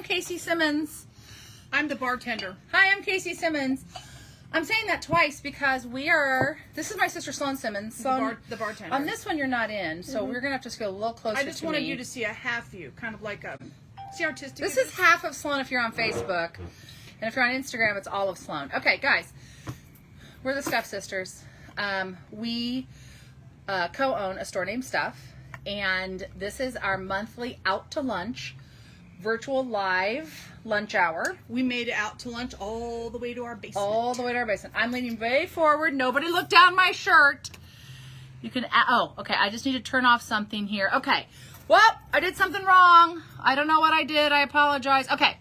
I'm Casey Simmons. I'm the bartender. Hi, I'm Casey Simmons. I'm saying that twice because this is my sister Sloan Simmons. Sloan, The bartender. on this one you're not in, so we're going to have to just go a little closer to me. I just wanted you to see a half view, kind of like see artistic. This is half of Sloan if you're on Facebook, and if you're on Instagram, it's all of Sloan. Okay, guys, we're the Stuff Sisters. We co-own a store named Stuff, and this is our monthly out to lunch, virtual live lunch hour. We made it out to lunch all the way to our basement. All the way to our basement. I'm leaning way forward. Nobody look down my shirt. You can, okay, I just need to turn off something here. Okay, well, I did something wrong. I don't know what I did. I apologize. Okay,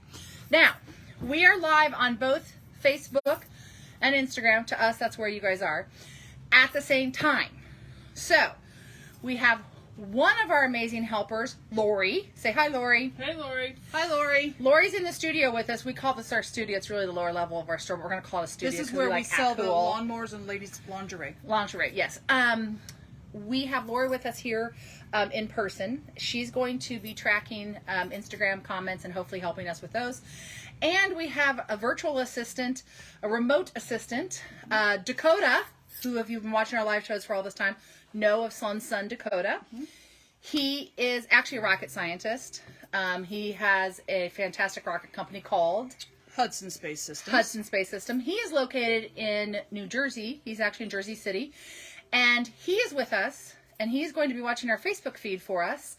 now, we are live on both Facebook and Instagram. To us, that's where you guys are, at the same time. So, we have one of our amazing helpers, Lori. Say hi, Lori. Hey, Lori. Hi, Lori. Lori's in the studio with us. We call this our studio. It's really the lower level of our store, but we're going to call it a studio. This is where we sell the lawnmowers and ladies' lingerie. Lingerie, yes. We have Lori with us here in person. She's going to be tracking Instagram comments and hopefully helping us with those. And we have a virtual assistant, a remote assistant, Dakota, who, if you've been watching our live shows for all this time, know of Sloan's son, Dakota. Mm-hmm. He is actually a rocket scientist. He has a fantastic rocket company called Hudson Space System. Hudson Space System. He is located in New Jersey. He's actually in Jersey City. And he is with us, and he's going to be watching our Facebook feed for us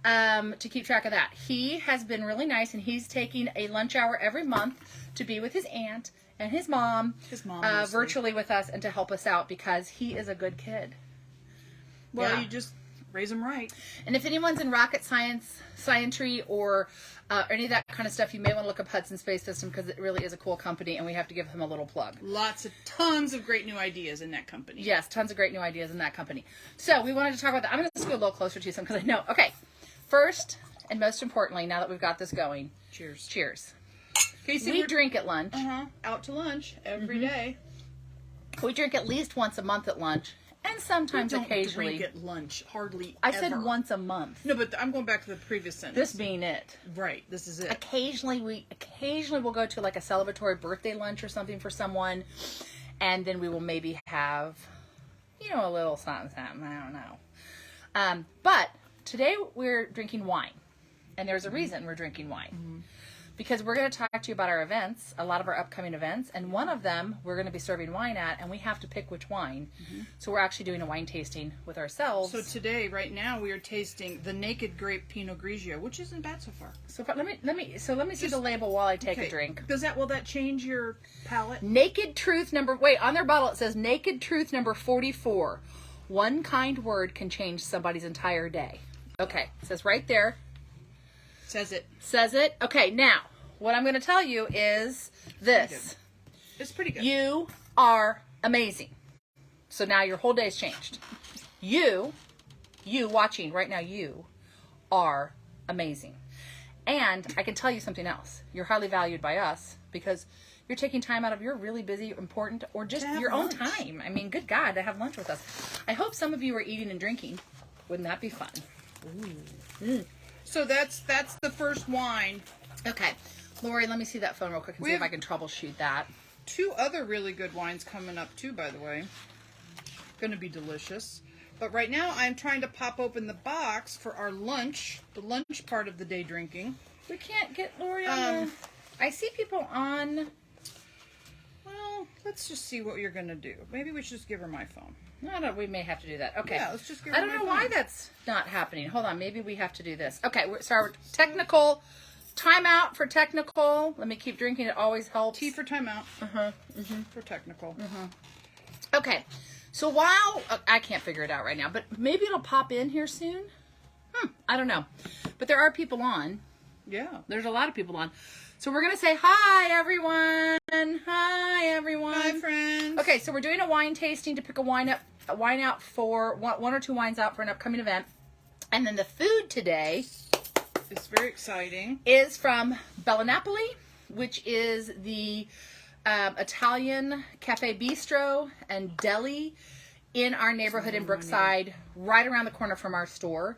to keep track of that. He has been really nice, and he's taking a lunch hour every month to be with his aunt and his mom virtually with us and to help us out because he is a good kid. Well, you just raise them right. And if anyone's in rocket science, scientry, or any of that kind of stuff, you may want to look up Hudson Space System because it really is a cool company, and we have to give him a little plug. Tons of great new ideas in that company. Yes, tons of great new ideas in that company. So we wanted to talk about that. I'm going to just go a little closer to you because I know. Okay, first and most importantly, now that we've got this going, cheers. Cheers. Casey, we drink at lunch. Out to lunch every day. We drink at least once a month at lunch. And sometimes occasionally. We don't drink at lunch, hardly I said once a month. No, but I'm going back to the previous sentence. This being it. Right, this is it. Occasionally we'll go to like a celebratory birthday lunch or something for someone, and then we will maybe have, a little something, I don't know. But today we're drinking wine, and there's a reason we're drinking wine. Mm-hmm. Because we're going to talk to you about our events, a lot of our upcoming events, and one of them we're going to be serving wine at, and we have to pick which wine. Mm-hmm. So we're actually doing a wine tasting with ourselves. So today, right now, we are tasting the Naked Grape Pinot Grigio, which isn't bad so far. So let me see the label while I take a drink. Will that change your palate? Naked Truth on their bottle it says Naked Truth number 44. One kind word can change somebody's entire day. Okay, it says right there. Says it. Okay, now, what I'm going to tell you is this. It's pretty good. You are amazing. So now your whole day's changed. You watching right now, you are amazing. And I can tell you something else. You're highly valued by us because you're taking time out of your really busy, important, or just your own time. I mean, good God, to have lunch with us. I hope some of you are eating and drinking. Wouldn't that be fun? Ooh. Mm. So that's the first wine. Okay. Lori, let me see that phone real quick and see if I can troubleshoot that. 2 other really good wines coming up too, by the way. Going to be delicious. But right now I'm trying to pop open the box for our lunch, the lunch part of the day drinking. We can't get Lori on there. I see people on. Well, let's just see what you're going to do. Maybe we should just give her my phone. No, we may have to do that. Okay. Yeah, let's just give her I don't know why that's not happening. Hold on, maybe we have to do this. Okay, we're technical. Timeout for technical. Let me keep drinking. It always helps. T for timeout. For technical. Okay. So while I can't figure it out right now, but maybe it'll pop in here soon. I don't know. But there are people on. Yeah. There's a lot of people on. So we're going to say hi, everyone. Hi, everyone. Hi, friends. Okay, so we're doing a wine tasting to pick a wine out for one or 2 wines out for an upcoming event. And then the food today, it's very exciting, is from Bella Napoli, which is the Italian cafe bistro and deli in our neighborhood in Brookside, right around the corner from our store.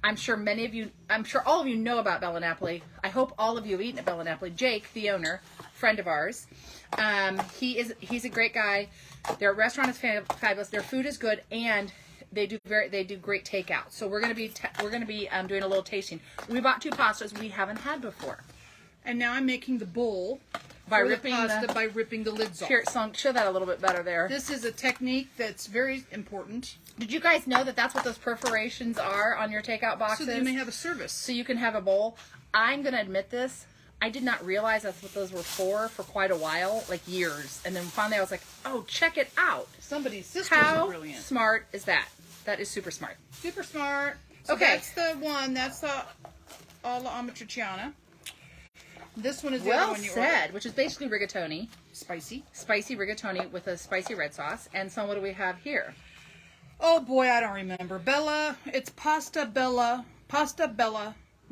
I'm sure all of you know about Bella Napoli. I hope all of you have eaten at Bella Napoli. Jake, the owner, friend of ours, he's a great guy. Their restaurant is fabulous. Their food is good, and they do great takeout. So we're gonna be doing a little tasting. We bought 2 pastas we haven't had before. And now I'm making the bowl By for ripping the pasta by ripping the lids off. Here, show that a little bit better there. This is a technique that's very important. Did you guys know that that's what those perforations are on your takeout boxes? So that you may have a service. So you can have a bowl. I'm going to admit this. I did not realize that's what those were for quite a while, like years. And then finally I was like, oh, check it out. Somebody's sister's brilliant. How smart is that? That is super smart. Super smart. So Okay. that's the one. That's the alla amatriciana. This one is the other Well one you said, ordered. which is basically rigatoni. Spicy. Spicy rigatoni with a spicy red sauce. And so what do we have here? Oh boy, I don't remember. It's pasta Bella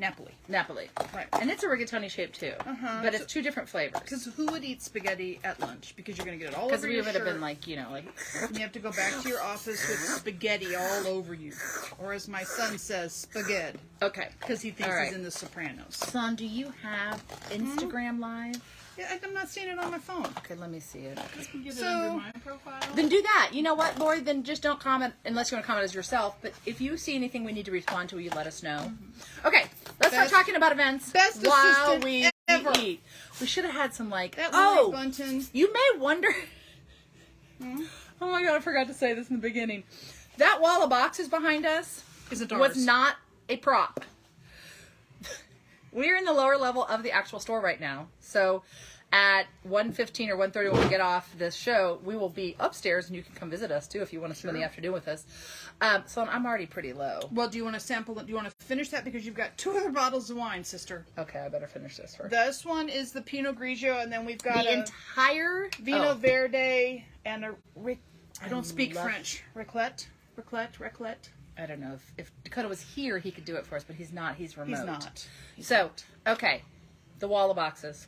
Napoli. Napoli. Right. And it's a rigatoni shape too. But it's 2 different flavors. Because who would eat spaghetti at lunch? Because you're going to get it all Because over we your would shirt. have been like, You have to go back to your office with spaghetti all over you. Or as my son says, spaghetti. okay. Because he thinks All right. he's in The Sopranos. Son, do you have Instagram Live? Yeah, I'm not seeing it on my phone. Okay, let me see it. Get So- it under my profile. Then do that. You know what, Lori? Then just don't comment unless you want to comment as yourself. But if you see anything we need to respond to, you let us know. Okay, let's start Best- talking about events best while assistant we ever. eat. We should have had some like, That oh, Lori Bunton. you may wonder. Oh my God, I forgot to say this in the beginning. That wall of boxes behind us Isn't was ours. not a prop. We're in the lower level of the actual store right now. So at 1:15 or 1:30 when we get off this show, we will be upstairs and you can come visit us too if you want to spend the afternoon with us. So I'm already pretty low. Well, do you want to sample it? Do you want to finish that? Because you've got 2 other bottles of wine, sister. Okay, I better finish this first. This one is the Pinot Grigio, and then we've got The a entire Vino oh, Verde and a... I don't speak love- French. Raclette? I don't know if Dakota was here, he could do it for us, but he's not. He's remote. He's not. So, okay, the wall of boxes.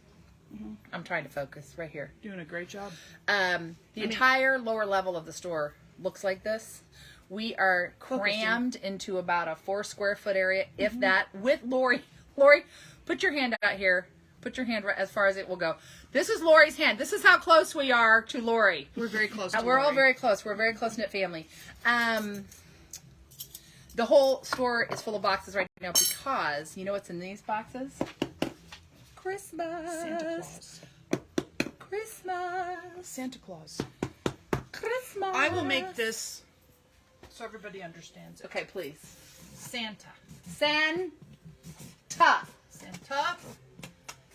I'm trying to focus right here. Doing a great job. The entire lower level of the store looks like this. We are crammed into about a 4 square foot area, if that, with Lori. Lori, put your hand out here. Put your hand right as far as it will go. This is Lori's hand. This is how close we are to Lori. We're very close to We're all Lori. very close. We're a very close-knit family. The whole store is full of boxes right now because, you know what's in these boxes? Christmas. Santa Claus. Christmas. Santa Claus. Christmas. I will make this so everybody understands it. Okay, please. Santa. Santa Santa.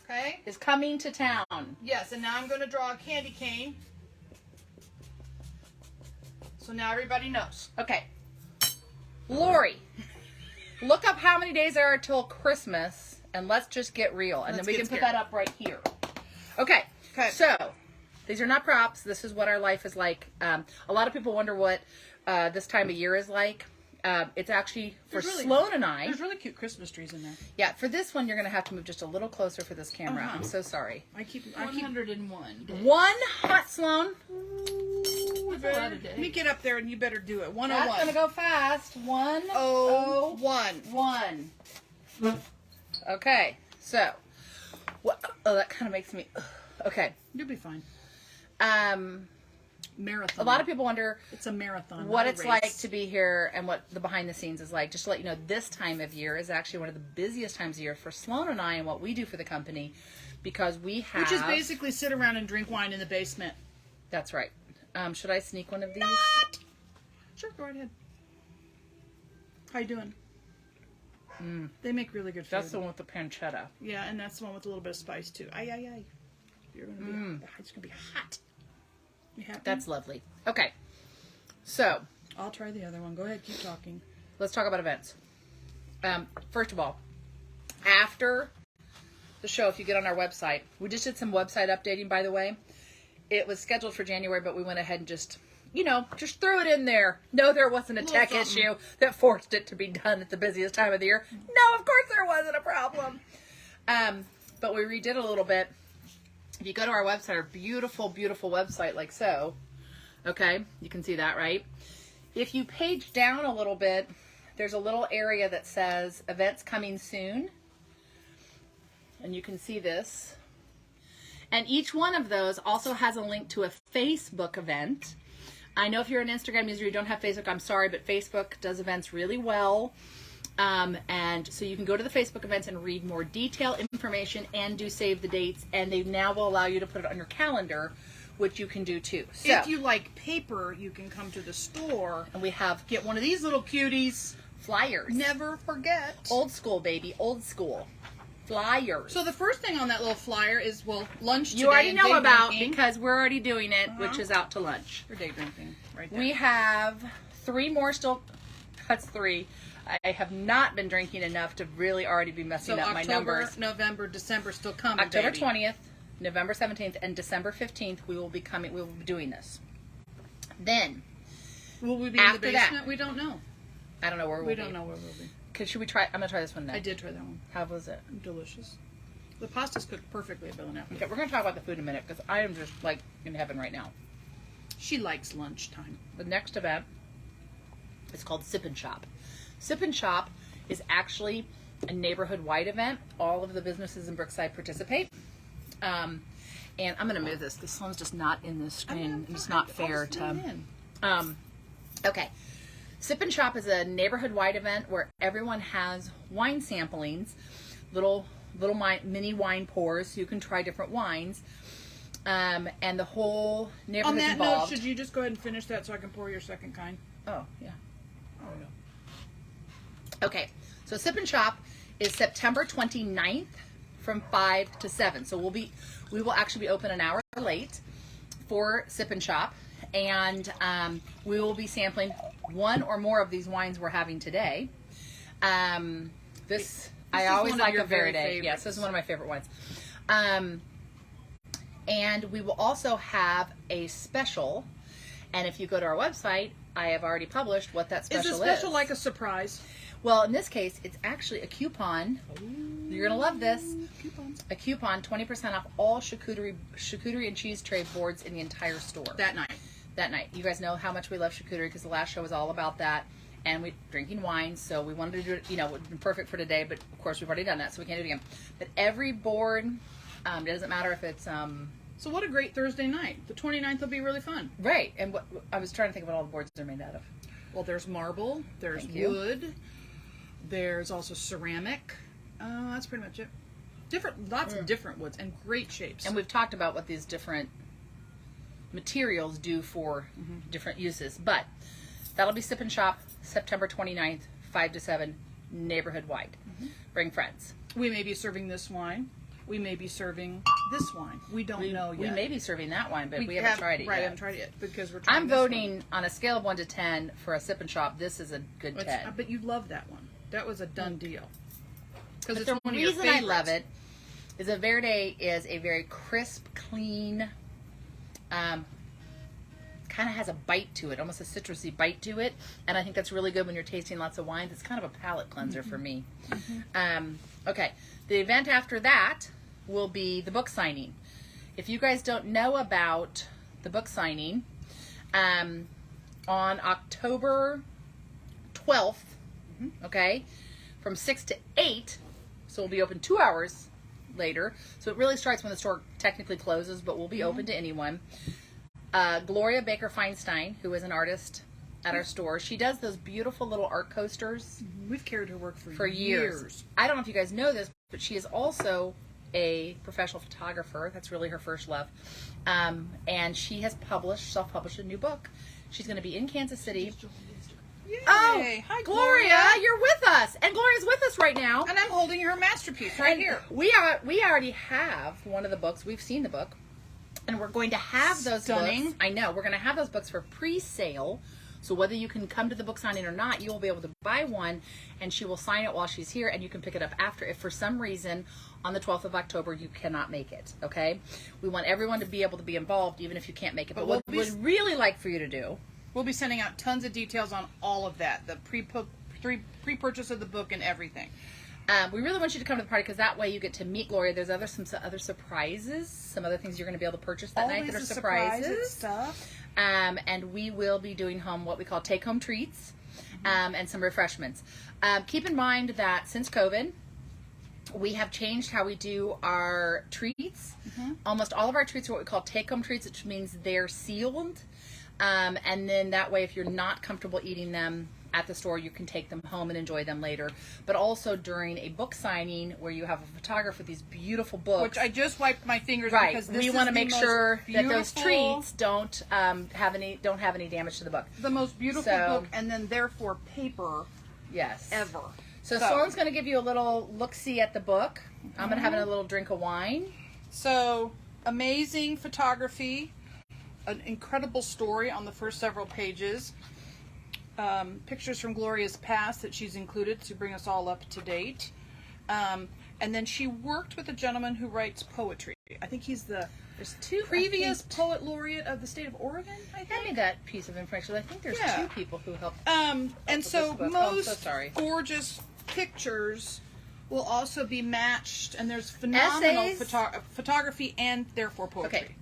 Okay? is coming to town. Yes, and now I'm going to draw a candy cane. So now everybody knows. Okay. Lori, look up how many days there are till Christmas, and let's just get real. And Let's then we get can put scared. that up right here. Okay. Okay. So, these are not props. This is what our life is like. A lot of people wonder what this time of year is like. It's actually, for There's really- Sloan and I, There's really cute Christmas trees in there. yeah, for this one, you're going to have to move just a little closer for this camera. I'm so sorry. I keep 101 days. One hot Sloan. That's a lot of Let me days. get up there and you better do it. That's 101. going to go fast. 101. 101. Okay, so, oh, that kind of makes me, okay. You'll be fine. A Marathon. lot of people wonder It's a marathon. what not a it's race. like to be here and what the behind the scenes is like. Just to let you know, this time of year is actually one of the busiest times of year for Sloan and I and what we do for the company because we have... Which is basically sit around and drink wine in the basement. That's right. Should I sneak one of these? Sure, go right ahead. How you doing? They make really good food. That's the one with the pancetta. Yeah, and that's the one with a little bit of spice too. Ay, ay, ay. You're gonna be. It's gonna be hot. You happy? That's lovely. Okay. So, I'll try the other one. Go ahead, keep talking. let's talk about events. First of all, after the show, if you get on our website, we just did some website updating, by the way. It was scheduled for January, but we went ahead and just threw it in there. No, there wasn't a Little tech something. issue that forced it to be done at the busiest time of the year. No, of course there wasn't a problem. But we redid a little bit. If you go to our website, our beautiful, beautiful website like so, okay, you can see that, right? If you page down a little bit, there's a little area that says events coming soon. And you can see this. And each one of those also has a link to a Facebook event. I know if you're an Instagram user, you don't have Facebook, I'm sorry, but Facebook does events really well. And so you can go to the Facebook events and read more detailed information and do save the dates. And they now will allow you to put it on your calendar, which you can do too. So, If you like paper, you can come to the store and we have get one of these little cuties. flyers. Never forget. Old school, baby. Old school. Flyers. So the first thing on that little flyer is, well, lunch today. You already and know day about drinking. because we're already doing it, which is out to lunch. Or day drinking, right there. We have 3 more still. That's 3. I have not been drinking enough to really already be messing so up my October, numbers. November, December still coming, October baby. 20th, November 17th, and December 15th, we will be coming. We will be doing this. Then, Will we be in the After that. basement? We don't know. I don't know where we'll We be. don't know where we'll be. Should we try? I'm gonna try this one next. I did try that one. How was it? Delicious. The pasta's cooked perfectly at Bella Napoli. Okay, we're gonna talk about the food in a minute because I am just like in heaven right now. She likes lunchtime. The next event is called Sip and Shop. Sip and Shop is actually a neighborhood-wide event. All of the businesses in Brookside participate. And I'm going to move this. This one's just not in this screen. It's not fair to... Okay. Sip and Shop is a neighborhood-wide event where everyone has wine samplings, little mini wine pours, so you can try different wines. And the whole On neighborhood's that involved. note, should you just go ahead and finish that so I can pour your second kind? Oh, yeah. Okay, so Sip and Shop is September 29th from 5 to 7. So we will actually be open an hour late for Sip and Shop, and we will be sampling one or more of these wines we're having today. This I is always one of like your a very Verde. Yes, favorites. this is one of my favorite wines. And we will also have a special. And if you go to our website, I have already published what that special Is is. the special like a surprise? Well, in this case, it's actually a coupon. You're going to love this. Coupons. A coupon, 20% off all charcuterie and cheese tray boards in the entire store. That night. That night. You guys know how much we love charcuterie because the last show was all about that. And we're drinking wine, so we wanted to do it, it would have been perfect for today, but of course we've already done that, so we can't do it again. But every board, it doesn't matter if it's... So what a great Thursday night. The 29th will be really fun. Right, and what I was trying to think of what all the boards are made out of. Well, there's marble, there's Thank you. wood, there's also ceramic. That's pretty much it. Lots of different woods and great shapes. And we've talked about what these different materials do for different uses. But that'll be Sip and Shop, September 29th, 5 to 7, neighborhood-wide. Bring friends. We may be serving this wine. We may be serving this wine. We don't know yet. We may be serving that wine, but we haven't tried it Right, yet. I haven't tried it yet because we're trying I'm this one. voting on a scale of 1 to 10 for a Sip and Shop. This is a good 10. But you love that one. That was a done deal. Because it's The one of your reason I love favorites. it is a Verde is a very crisp, clean, kind of has a bite to it, almost a citrusy bite to it, and I think that's really good when you're tasting lots of wines. It's kind of a palate cleanser for me. Okay, the event after that will be the book signing. If you guys don't know about the book signing, on October 12th, okay, from 6 to 8, so we'll be open 2 hours later. So it really starts when the store technically closes, but we'll be open to anyone. Gloria Baker Feinstein, who is an artist at our store, she does those beautiful little art coasters We've carried her work for years. I don't know if you guys know this, but she is also a professional photographer. That's really her first love. And she has self-published a new book. She's going to be in Kansas City. Yay. Oh, Hi, Gloria, you're with us. And Gloria's with us right now. And I'm holding her masterpiece right And here. We already have one of the books. We've seen the book. And we're going to have those Stunning. books. I know. We're going to have those books for pre-sale. So whether you can come to the book signing or not, you will be able to buy one, and she will sign it while she's here, and you can pick it up after. If for some reason on the 12th of October you cannot make it, okay? We want everyone to be able to be involved, even if you can't make it. But what we'd really like for you to do... We'll be sending out tons of details on all of that. The pre-purchase of the book and everything. We really want you to come to the party because that way you get to meet Gloria. There's some other surprises, some other things you're going to be able to purchase that night that are surprises. Stuff. And we will be doing what we call take-home treats. and some refreshments. Keep in mind that since COVID, we have changed how we do our treats. Almost all of our treats are what we call take-home treats, which means they're sealed. And then that way, if you're not comfortable eating them at the store, you can take them home and enjoy them later. But also during a book signing where you have a photographer with these beautiful books. Which I just wiped my fingers Right. because this We is want to the make most sure that those beautiful- treats don't have any damage to the book. the most beautiful So- book, and then therefore paper Yes. ever. So Sloan's going to give you a little look-see at the book. I'm going to have Mm-hmm. a little drink of wine. So amazing photography, an incredible story on the first several pages. Pictures from Gloria's past that she's included to bring us all up to date. And then she worked with a gentleman who writes poetry. I think he's the There's two previous poet laureate of the state of Oregon, I Hand think. me that piece of information. I think there's Yeah. 2 people who helped. And with so this book. Oh, I'm most so sorry. gorgeous pictures will also be matched, and there's phenomenal Essays? photography and therefore poetry. Okay.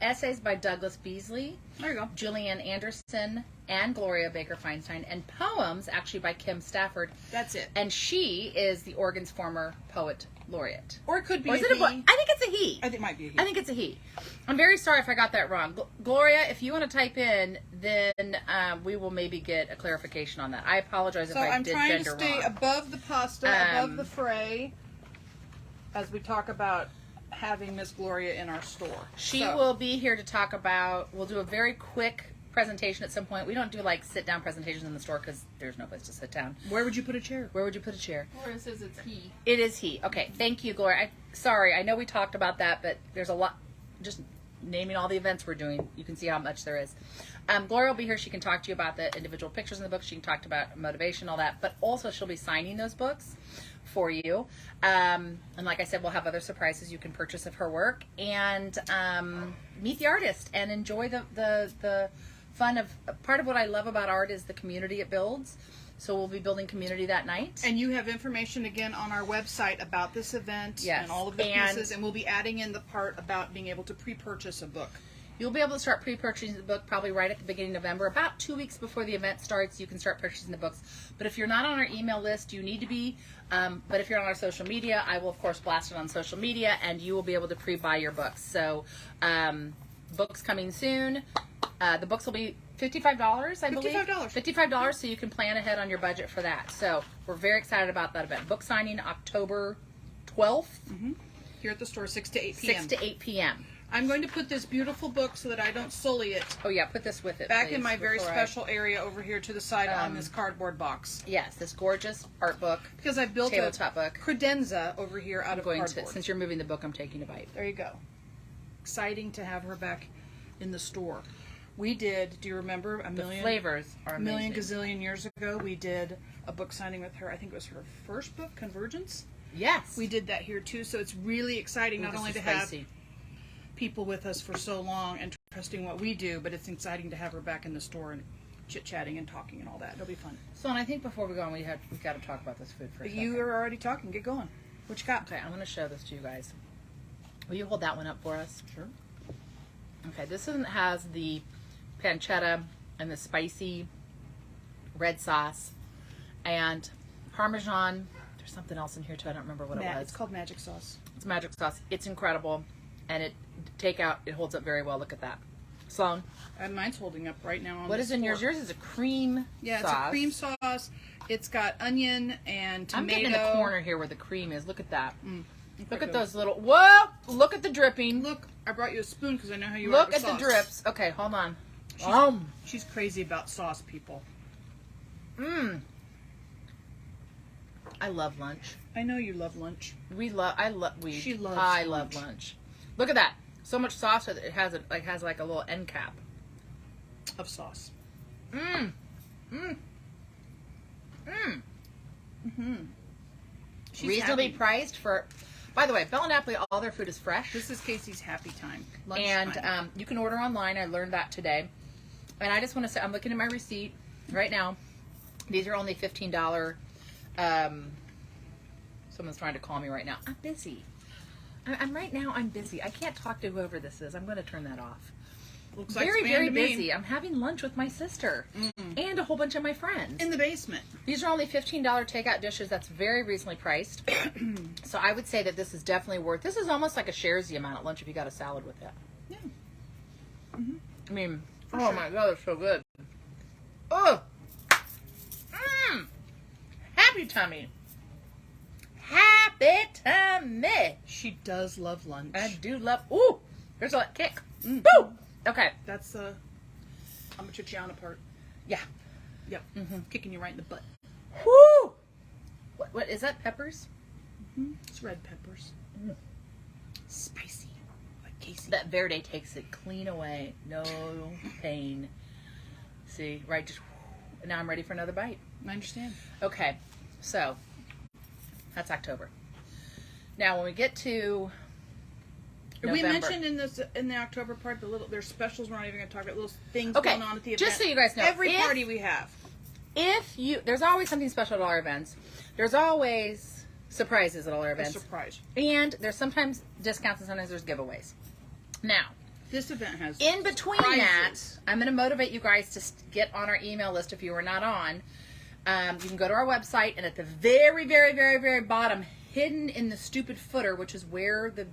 Essays by Douglas Beasley, There you go. Julianne Anderson, and Gloria Baker Feinstein, and poems actually by Kim Stafford. That's it. And she is the Oregon's former poet laureate. Or it could be Or is a it a he. book? I think it's a he. I think it might be a he. I think it's a he. I'm very sorry if I got that wrong. Gloria, if you want to type in, then we will maybe get a clarification on that. I apologize So if I I'm did trying to gender stay wrong. above the pasta, above the fray, as we talk about having Miss Gloria in our store. She So- will be here to talk about, we'll do a very quick presentation at some point. We don't do like sit down presentations in the store because there's no place to sit down. Where would you put a chair? Where would you put a chair? Laura says it's he. It is he. Okay, thank you, Gloria. Sorry, I know we talked about that, but there's a lot, just naming all the events we're doing, you can see how much there is. Gloria will be here. She can talk to you about the individual pictures in the book. She can talk about motivation, all that, but also she'll be signing those books for you. And like I said, we'll have other surprises you can purchase of her work and meet the artist and enjoy the fun of, part of what I love about art is the community it builds. So we'll be building community that night. And you have information again on our website about this event Yes. and all of the And- pieces, and we'll be adding in the part about being able to pre-purchase a book. You'll be able to start pre-purchasing the book probably right at the beginning of November. About 2 weeks before the event starts, you can start purchasing the books. But if you're not on our email list, you need to be. But if you're on our social media, I will, of course, blast it on social media, and you will be able to pre-buy your books. So books coming soon. The books will be $55, I believe. $55. $55, so you can plan ahead on your budget for that. So we're very excited about that event. Book signing October 12th, Here at the store, 6 to 8 p.m. 6 to 8 p.m. I'm going to put this beautiful book so that I don't sully it Oh, yeah, put this with it, back please, in my very before I- special area over here to the side on this cardboard box. Yes, this gorgeous art book, Because I've built tabletop a book. credenza over here out I'm of going cardboard. to, since you're moving the book, I'm taking a bite. There you go. Exciting to have her back in the store. We did, do you remember, The flavors are a million amazing. gazillion years ago, we did a book signing with her. I think it was her first book, Convergence. Yes. We did that here too, so it's really exciting not This only is to have spicy. people with us for so long and trusting what we do, but it's exciting to have her back in the store and chit-chatting and talking and all that. It'll be fun. So, and I think before we go on, we've got to talk about this food for a But second. you are already talking. Get going. What you got? Okay, I'm going to show this to you guys. Will you hold that one up for us? Sure. Okay, this one has the pancetta and the spicy red sauce and Parmesan. There's something else in here too. I don't remember what it was. It's called magic sauce. It's magic sauce. It's incredible, and it holds up very well. Look at that, Sloan. And mine's holding up right now. On What this is in yours? fork. Yours is a cream. Yeah, sauce. it's a cream sauce. It's got onion and I'm tomato. getting in the corner here where the cream is. Look at that. Look at good. those little. Whoa! Look at the dripping. Look, I brought you a spoon because I know how you are Look with at the sauce. drips. Okay, hold on. She's crazy about sauce, people. I love lunch. I know you love lunch. She loves lunch. love lunch. Look at that. So much sauce that it has like a little end cap. Of sauce. She's Reasonably happy. priced for. By the way, Bella Napoli, all their food is fresh. This is Casey's happy time. Lunch And time. you can order online. I learned that today. And I just want to say, I'm looking at my receipt right now. These are only $15. Someone's trying to call me right now. I'm busy. I'm busy. I can't talk to whoever this is. I'm going to turn that off. Looks like very, spam very to me. busy. I'm having lunch with my sister and a whole bunch of my friends. In the basement. These are only $15 takeout dishes. That's very reasonably priced. So I would say that this is definitely worth. This is almost like a shares the amount at lunch if you got a salad with that. Yeah. I mean, sure. my God, it's so good. Oh, happy tummy. Happy tummy. She does love lunch. I do love. Ooh, there's a kick. Mm. Woo. Okay. That's I'm a Chichiana part. Yeah. Yep. Kicking you right in the butt. Woo. What is that? Peppers? It's red peppers. Spicy. Like Casey. That Verde takes it clean away. No pain. See, right? Just now I'm ready for another bite. I understand. Okay, so that's October. Now when we get to We November, mentioned in the October part there's specials. We're not even going to talk about little things Okay, going on at the event. just so you guys know, every if- party we have. there's always something special at all our events. There's always surprises at all our A events, surprise. and there's sometimes discounts and sometimes there's giveaways. Now, This event has in between prizes. that, I'm going to motivate you guys to get on our email list if you were not on. You can go to our website, and at the very, very, very, very bottom, hidden in the stupid footer, which is where the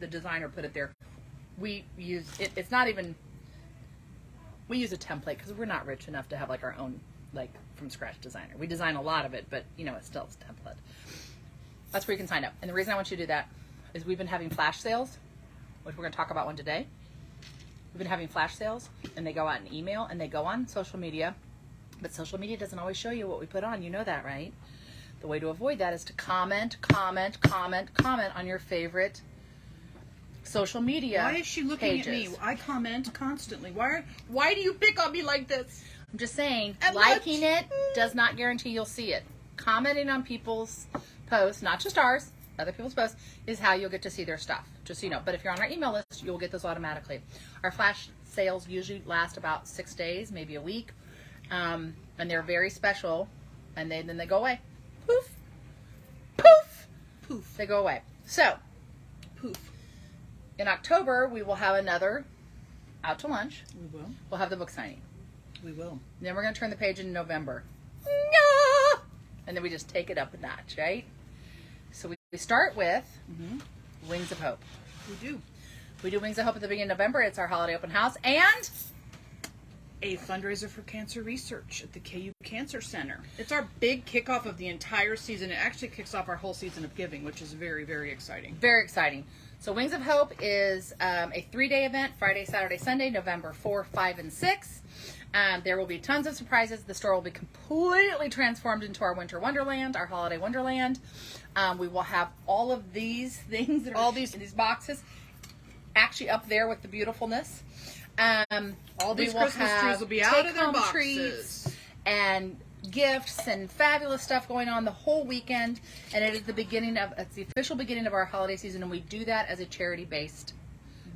designer put it there. We use it. It's not even. We use a template because we're not rich enough to have like our own from scratch designer. We design a lot of it, but it's still a template. That's where you can sign up. And the reason I want you to do that is we've been having flash sales, which we're going to talk about one today. We've been having flash sales, and they go out in email, and they go on social media. But social media doesn't always show you what we put on. You know that, right? The way to avoid that is to comment on your favorite social media Why is she looking pages. at me? I comment constantly. Why do you pick on me like this? I'm just saying, And liking lunch. it does not guarantee you'll see it. Commenting on people's posts, not just ours, other people's posts, is how you'll get to see their stuff. Just so you know. But if you're on our email list, you'll get those automatically. Our flash sales usually last about 6 days, maybe a week. And they're very special. And then they go away. Poof. Poof. Poof. They go away. So, Poof. in October, we will have another out to lunch. We will. We'll have the book signing. We will. Then we're going to turn the page in November. And then we just take it up a notch, right? So we start with Wings of Hope. We do. We do Wings of Hope at the beginning of November. It's our holiday open house. And A fundraiser for cancer research at the KU Cancer Center. It's our big kickoff of the entire season. It actually kicks off our whole season of giving, which is very, very exciting. very exciting. So Wings of Hope is a 3-day event, Friday, Saturday, Sunday, November 4, 5, and 6. There will be tons of surprises. The store will be completely transformed into our winter wonderland, our holiday wonderland. We will have all of these things that are All in these- these boxes actually up there with the beautifulness. All We these will Christmas trees have will be out of their take-home boxes. treats and gifts and fabulous stuff going on the whole weekend. And it is it's the official beginning of our holiday season, and we do that as a charity-based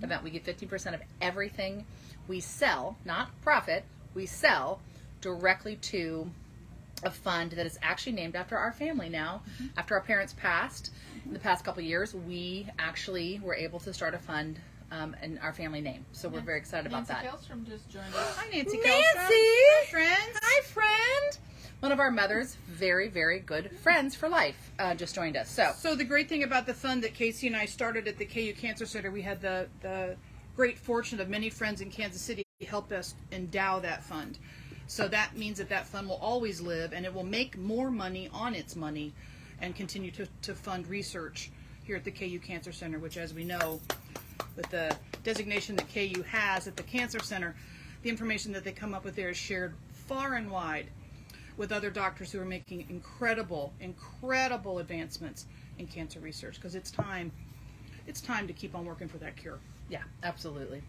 event. We get 15% of everything we sell, not profit, we sell directly to a fund that is actually named after our family now. After our parents passed in the past couple of years, we actually were able to start a fund in our family name. So we're very excited about Nancy that. Kjellstrom just joined us. Hi, Nancy. Nancy! Kjellstrom. Hi, friends. Hi, friend! One of our mother's very, very good friends for life just joined us. So the great thing about the fund that Casey and I started at the KU Cancer Center, we had the great fortune of many friends in Kansas City help us endow that fund. So that means that fund will always live, and it will make more money on its money and continue to fund research here at the KU Cancer Center, which, as we know, with the designation that KU has at the Cancer Center, the information that they come up with there is shared far and wide with other doctors who are making incredible advancements in cancer research, because it's time to keep on working for that cure. yeah, absolutely.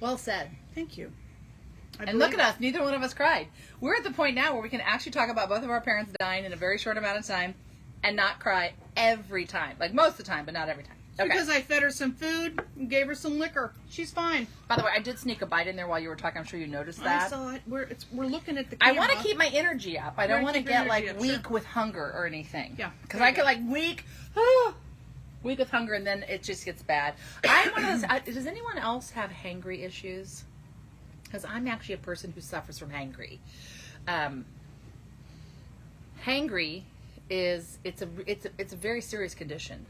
Well said. Thank you. And look at us. Neither one of us cried. We're at the point now where we can actually talk about both of our parents dying in a very short amount of time and not cry every time. Like most of the time, but not every time. Okay. Because I fed her some food and gave her some liquor. She's fine. By the way, I did sneak a bite in there while you were talking. I'm sure you noticed that. I saw it. We're looking at the I camera. want to keep my energy up. I don't Right, want to keep your get like energy up, weak sure. with hunger or anything. Yeah, Because there I you get go. like weak week of hunger, and then it just gets bad. I'm one of those. Does anyone else have hangry issues? Because I'm actually a person who suffers from hangry. Hangry is it's a very serious condition,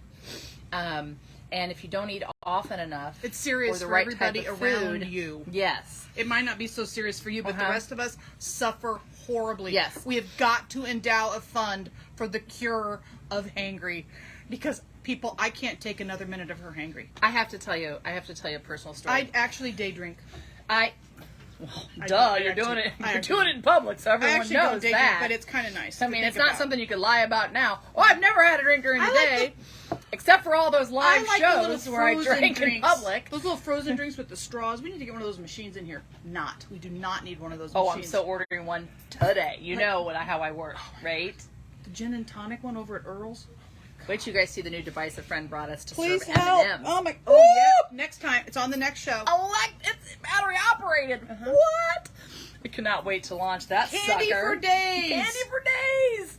and if you don't eat often enough, It's serious or the for right everybody type of around food, you. Yes. It might not be so serious for you, but the rest of us suffer horribly. Yes. We have got to endow a fund for the cure of hangry, because people, I can't take another minute of her hangry. I have to tell you a personal story. I actually day drink. Duh, you're doing it in public, so I everyone actually knows don't day that. drink, but it's kind of nice. I mean, it's not something you could lie about now. Oh, I've never had a drink during the day, except for all those live I like the little shows where I drink in public. Those little frozen drinks with the straws. We need to get one of those machines in here. We do not need one of those Oh, machines. I'm so ordering one today. You know how I work, right? The gin and tonic one over at Earl's. Wait till you guys see the new device a friend brought us to Please serve help. M&Ms. Oh my. Oh yeah. Next time, it's on the next show. It's battery operated. What? I cannot wait to launch that Candy sucker. for days. Candy for days.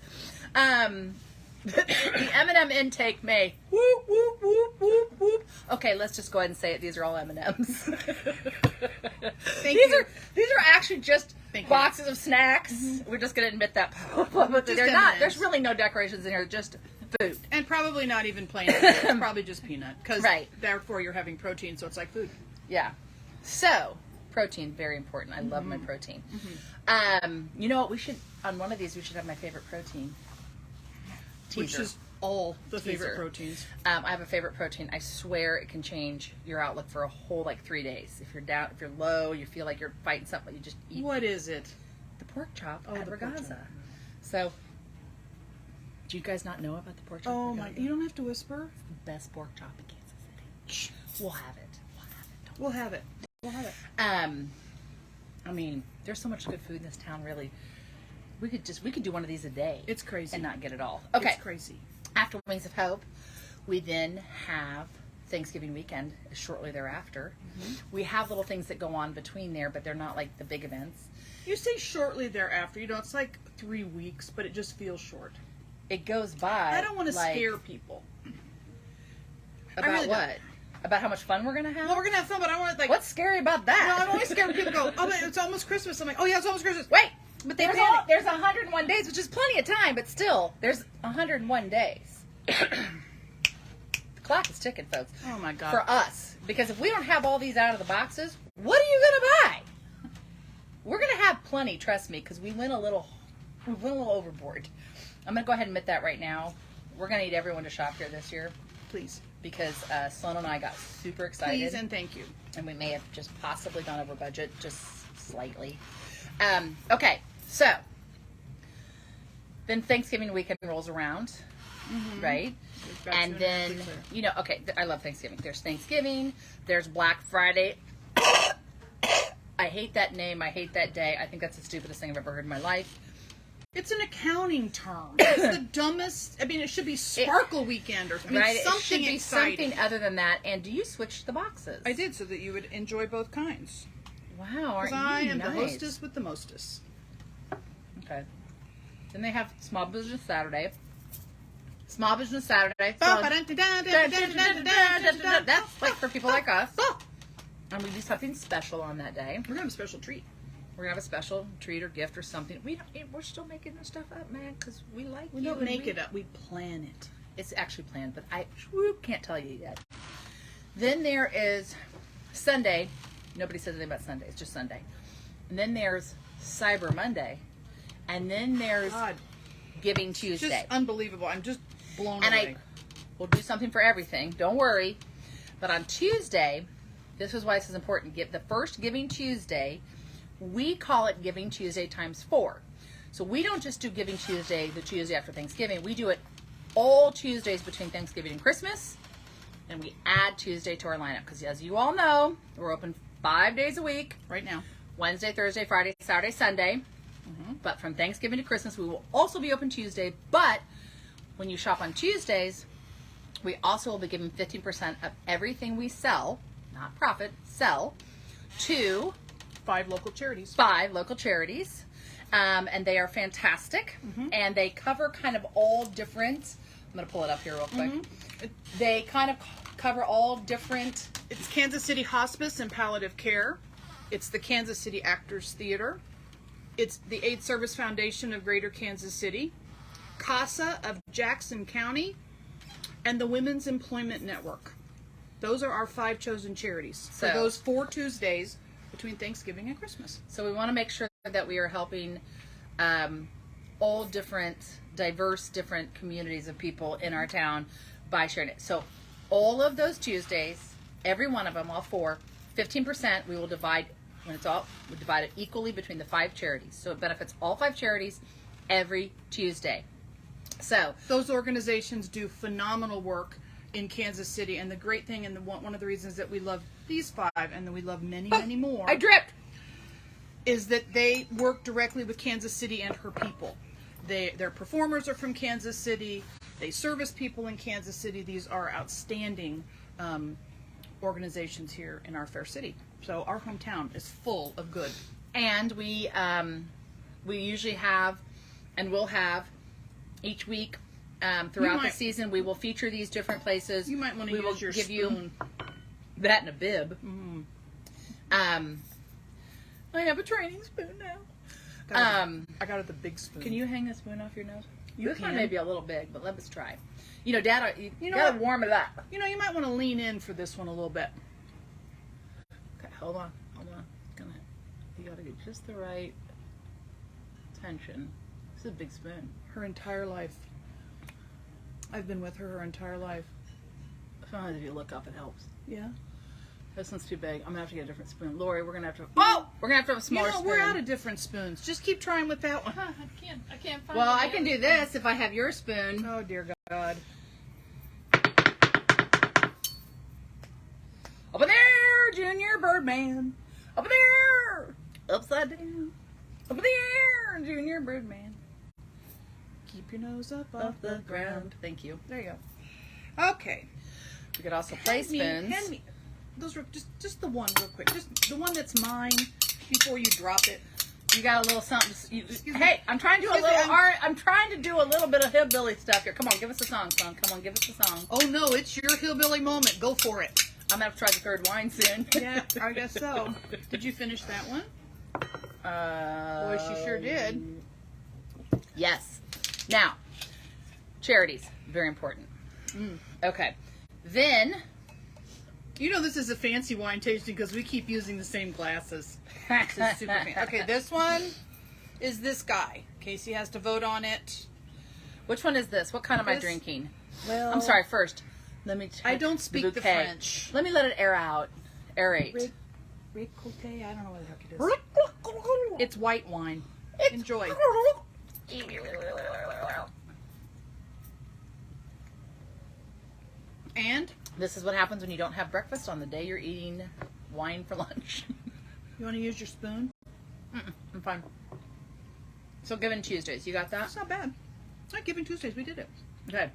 The M&M intake may whoop whoop whoop whoop whoop. Okay, let's just go ahead and say it. These are all M&Ms. These are actually just boxes of snacks. Mm-hmm. We're just gonna admit that. But they're not. M&Ms. There's really no decorations in here. Just food. And probably not even plain. It's probably just peanut. Because therefore you're having protein, so it's like food. Yeah. So, protein, very important. I love my protein. You know what? We should, on one of these, we should have my favorite protein. Teaser. Which is all the favorite proteins. I have a favorite protein. I swear it can change your outlook for a whole, 3 days. If you're down, if you're low, you feel like you're fighting something, you just eat. What is it? The pork chop at the pork Ragazza. chop. So, do you guys not know about the pork chop? Oh my! You don't have to whisper. It's the best pork chop in Kansas City. We'll have it. We'll have it. I mean, there's so much good food in this town. Really, we could do one of these a day. It's crazy and not get it all. Okay, it's crazy. After Wings of Hope, we then have Thanksgiving weekend shortly thereafter. We have little things that go on between there, but they're not like the big events. You say shortly thereafter. You know, it's like 3 weeks, but it just feels short. It goes by. I don't want to scare people. About really what? don't. About how much fun we're gonna have? Well, we're gonna have fun, but I want to What's scary about that? No, I'm always scared when people go, "Oh, but it's almost Christmas." I'm like, "Oh yeah, it's almost Christmas." Wait, but there's 101 days, which is plenty of time, but still, there's 101 days. The clock is ticking, folks. Oh my God. For us, because if we don't have all these out of the boxes, what are you gonna buy? We're gonna have plenty, trust me, because we went a little overboard. I'm gonna go ahead and admit that right now. We're gonna need everyone to shop here this year. Please. Because Sloan and I got super excited. Please and thank you. And we may have just possibly gone over budget, just slightly. Okay, so then Thanksgiving weekend rolls around, right? And then, you know, okay, I love Thanksgiving. There's Thanksgiving, there's Black Friday. I hate that name, I hate that day. I think that's the stupidest thing I've ever heard in my life. It's an accounting term. It's the dumbest. I mean, it should be Sparkle Weekend or something. Right? Something it should be exciting. something other than that. And do you switch the boxes? I did, so that you would enjoy both kinds. Wow, aren't you I am nice? the hostess with the mostest. Okay. Then they have Small Business Saturday. Small Business Saturday. That's like for people like us. And we do something special on that day. We're gonna have a special treat. We're gonna have a special treat or gift or something. We're still making this stuff up, man, because we like We you. don't make it up. We plan it. It's actually planned, but I can't tell you yet. Then there is Sunday. Nobody says anything about Sunday. It's just Sunday. And then there's Cyber Monday. And then there's Giving Tuesday. Just unbelievable. I'm just blown and away. We'll do something for everything. Don't worry. But on Tuesday, this is why this is important. The first Giving Tuesday, we call it Giving Tuesday times 4. So we don't just do Giving Tuesday the Tuesday after Thanksgiving. We do it all Tuesdays between Thanksgiving and Christmas. And we add Tuesday to our lineup. Because as you all know, we're open 5 days a week. Right now. Wednesday, Thursday, Friday, Saturday, Sunday. But from Thanksgiving to Christmas, we will also be open Tuesday. But when you shop on Tuesdays, we also will be giving 15% of everything we sell, not profit, sell, to 5 local charities. 5 local charities. And they are fantastic. And they cover kind of all different going to pull it up here real quick. They kind of cover all different... It's Kansas City Hospice and Palliative Care. It's the Kansas City Actors Theater. It's the AIDS Service Foundation of Greater Kansas City, CASA of Jackson County, and the Women's Employment Network. Those are our 5 chosen charities for those 4 Tuesdays between Thanksgiving and Christmas. So we want to make sure that we are helping all different, diverse, different communities of people in our town by sharing it. So all of those Tuesdays, every one of them, all 4, 15%, we will divide, when it's all, we divide it equally between the 5 charities. So it benefits all 5 charities every Tuesday. So those organizations do phenomenal work in Kansas City, and the great thing, and one of the reasons that we love these 5, and that we love many, many more, I dripped, is that they work directly with Kansas City and her people. Their performers are from Kansas City. They service people in Kansas City. These are outstanding organizations here in our fair city. So our hometown is full of good. and we usually have, and will have, each week throughout the season, we will feature these different places. You might want to use your give spoon. You that in a bib. I have a training spoon now. I got it the big spoon. Can you hang the spoon off your nose? This one can. may be a little big, but let's try. You know, Dad, you know gotta what? warm it up. You know, you might want to lean in for this one a little bit. Okay, hold on. You gotta get just the right tension. This is a big spoon. Her entire life. I've been with her entire life. Sometimes if you look up, it helps. Yeah. This one's too big. I'm gonna have to get a different spoon. Lori, we're gonna have to. Oh, we're gonna have to have a smaller spoon. We're out of different spoons. Just keep trying with that one. I can't find. Well, any I can other do this if I have your spoon. Oh dear God. Over there, Junior Birdman. Over there, upside down. Over there, Junior Birdman. Keep your nose up Off the ground. Thank you. There you go. Okay. We could also play spoons. Hand me. Those were just the one real quick. Just the one that's mine before you drop it. You got a little something. Hey, I'm trying to do a Excuse me, little art. I'm trying to do a little bit of hillbilly stuff here. Come on, give us a song, son. Come on, give us a song. Oh no, it's your hillbilly moment. Go for it. I'm gonna have to try the third wine soon. Yeah, I guess so. Did you finish that one? Boy, she sure did. Yes. Now, charities, very important. Okay. Then, You know this is a fancy wine tasting because we keep using the same glasses. This is super fancy. Okay, this one is this guy. Casey has to vote on it. which one is this? What kind am I This- drinking? Well, I'm sorry. First, let me. Check I don't speak the bouquet. French. Let me let it air out. Aerate. Ricote, I don't know what the heck it is. It's white wine. Enjoy. And This is what happens when you don't have breakfast on the day you're eating wine for lunch. you want to use your spoon? I'm fine. So Giving Tuesdays, you got that? That's not bad. Not Giving Tuesdays, we did it. Okay.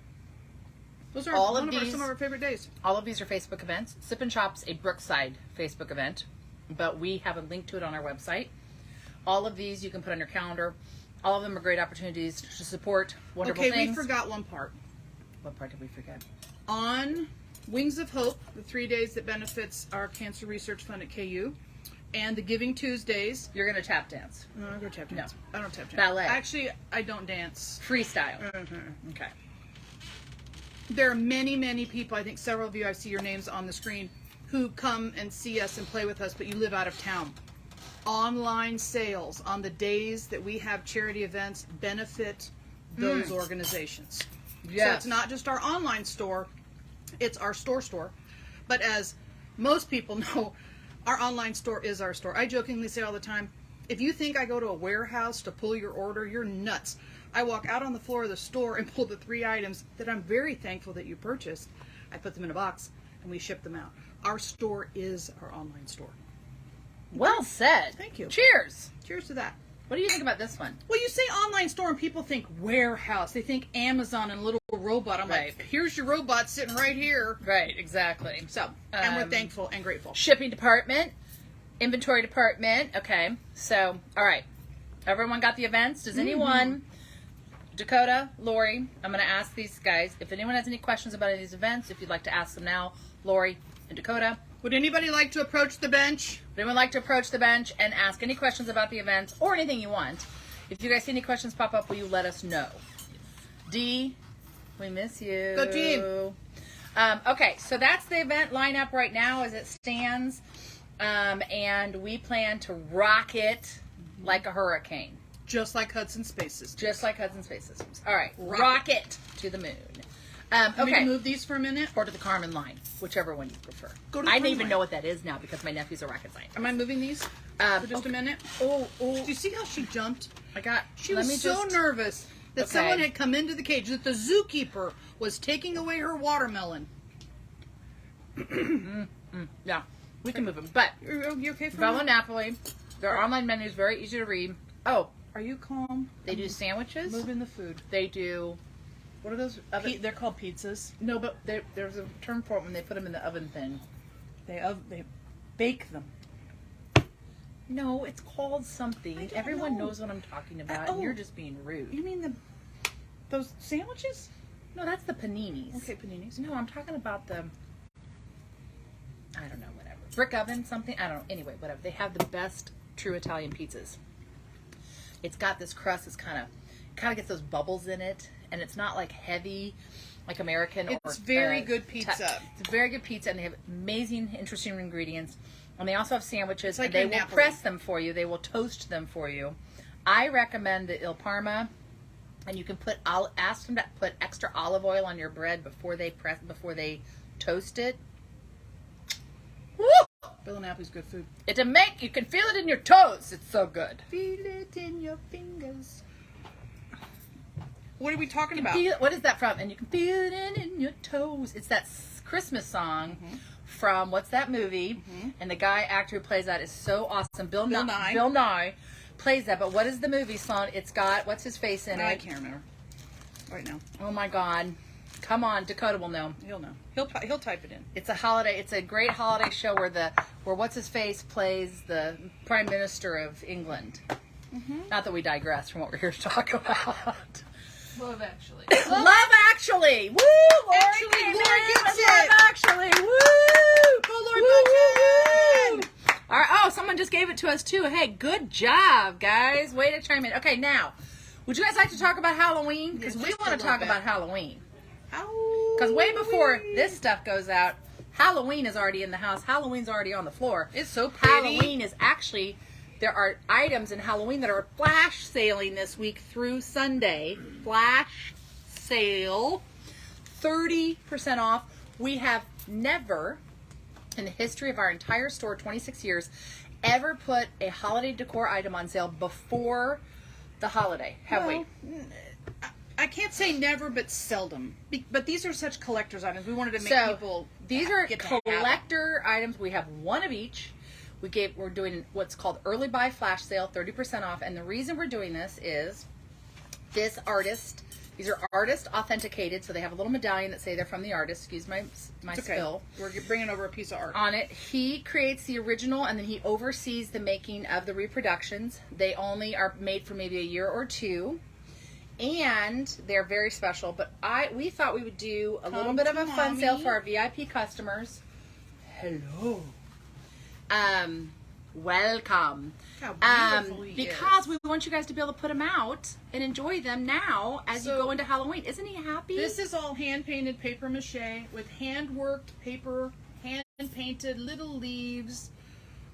Those are All of some of our favorite days. All of these are Facebook events. Sip and Shop's a Brookside Facebook event, but we have a link to it on our website. All of these you can put on your calendar. All of them are great opportunities to support wonderful Okay, things. we forgot one part. What part did we forget? On Wings of Hope, the 3 days that benefits our Cancer Research Fund at KU, and the Giving Tuesdays. You're going to tap dance. No, I go tap dance. I don't tap dance. Ballet. Actually, I don't dance. Freestyle. Mhm. Okay. There are many, many people, I think several of you, I see your names on the screen, who come and see us and play with us, but you live out of town. Online sales on the days that we have charity events benefit those organizations. Yes. So it's not just our online store, it's our store. But as most people know, our online store is our store. I jokingly say all the time, if you think I go to a warehouse to pull your order, you're nuts. I walk out on the floor of the store and pull the 3 items that I'm very thankful that you purchased. I put them in a box and we ship them out. Our store is our online store. Well said. Thank you. Cheers. Cheers to that. What do you think about this one? Well, you say online store and people think warehouse. They think Amazon and a little robot. I'm Right. like, here's your robot sitting right here. Right, exactly. So, and we're thankful and grateful. Shipping department, inventory department. Okay, so, all right. Everyone got the events? Does anyone Dakota, Lori, I'm going to ask these guys, if anyone has any questions about any of these events, if you'd like to ask them now, Lori and Dakota. Would anybody like to approach the bench? Would anyone like to approach the bench and ask any questions about the events or anything you want? If you guys see any questions pop up, will you let us know? D, we miss you. Go team. Okay, so that's the event lineup right now as it stands. And we plan to rock it like a hurricane. Just like Hudson Space Systems. Just like Hudson Space Systems. All right, Rock it to the moon. Can we Okay, move these for a minute? or to the Carmen line, whichever one you prefer. Go to the I don't Carmen even line. know what that is now because my nephew's a rocket scientist. Am I moving these for just a minute? Oh, Do you see how she jumped? She let me was so just- nervous that Okay. someone had come into the cage, that the zookeeper was taking away her watermelon. Yeah, we can move them. But You okay for Bella me? Napoli, their online menu is very easy to read. Oh, Are you calm? they do sandwiches. Moving the food. They do. What are those? They're called pizzas. No, but there's a term for it when they put them in the oven thing. They bake them. No, it's called something. don't Everyone know. knows what I'm talking about, Oh. and you're just being rude. You mean those sandwiches? No, that's the paninis. Okay, paninis. No, I'm talking about the. I don't know, whatever. Brick oven, something. I don't know. Anyway, whatever. They have the best true Italian pizzas. It's got this crust. It's kind of gets those bubbles in it, and it's not like heavy, like American. It's very good pizza. It's very good pizza, and they have amazing, interesting ingredients. And they also have sandwiches, like and they your will Napoli. press them for you. They will toast them for you. I recommend the Il Parma, and you can ask them to put extra olive oil on your bread before they toast it. Woo! Bella Napoli's good food. You can feel it in your toes. It's so good. Feel it in your fingers. What are we talking about? What is that from? And you can feel it in your toes. It's that Christmas song from what's that movie? And the actor who plays that is so awesome. Bill Nye. Bill Nye plays that. But what is the movie song? It's got what's his face in it? I can't remember right now. Oh my God! Come on, Dakota will know. He'll know. He'll type it in. It's a holiday. It's a great holiday show where what's his face plays the Prime Minister of England. Not that we digress from what we're here to talk about. Love Actually. Love Actually. Woo! Lori Actually, came Lori in gets with it. Love Actually. Woo! Go, Lori Woo! Buchanan! All right. Oh, someone just gave it to us too. Hey, good job, guys. Way to chime in. Okay, now, would you guys like to talk about Halloween? Because Yeah, we just a want to little talk bit. about Halloween. Ow. Because way before this stuff goes out, Halloween is already in the house. Halloween's already on the floor. It's so pretty. Halloween is actually, there are items in Halloween that are flash sailing this week through Sunday. Flash sale, 30% off. We have never, in the history of our entire store, 26 years, ever put a holiday decor item on sale before the holiday, have we? I can't say never, but seldom. But these are such collector's items. We wanted to make So people. these are get to have them. collector items. We have one of each. We're doing what's called early buy flash sale, 30% off. And the reason we're doing this is these are artist authenticated, so they have a little medallion that say they're from the artist. Excuse my It's okay. spill. We're bringing over a piece of art. On it, he creates the original, and then he oversees the making of the reproductions. They only are made for maybe a year or two, and they're very special. But we thought we would do a little bit of a fun sale for our VIP customers. Hello. Welcome. How beautiful he Because is. we want you guys to be able to put them out and enjoy them now as you So- go into Halloween. Isn't he happy? This is all hand-painted paper mache with hand-worked paper, hand-painted little leaves,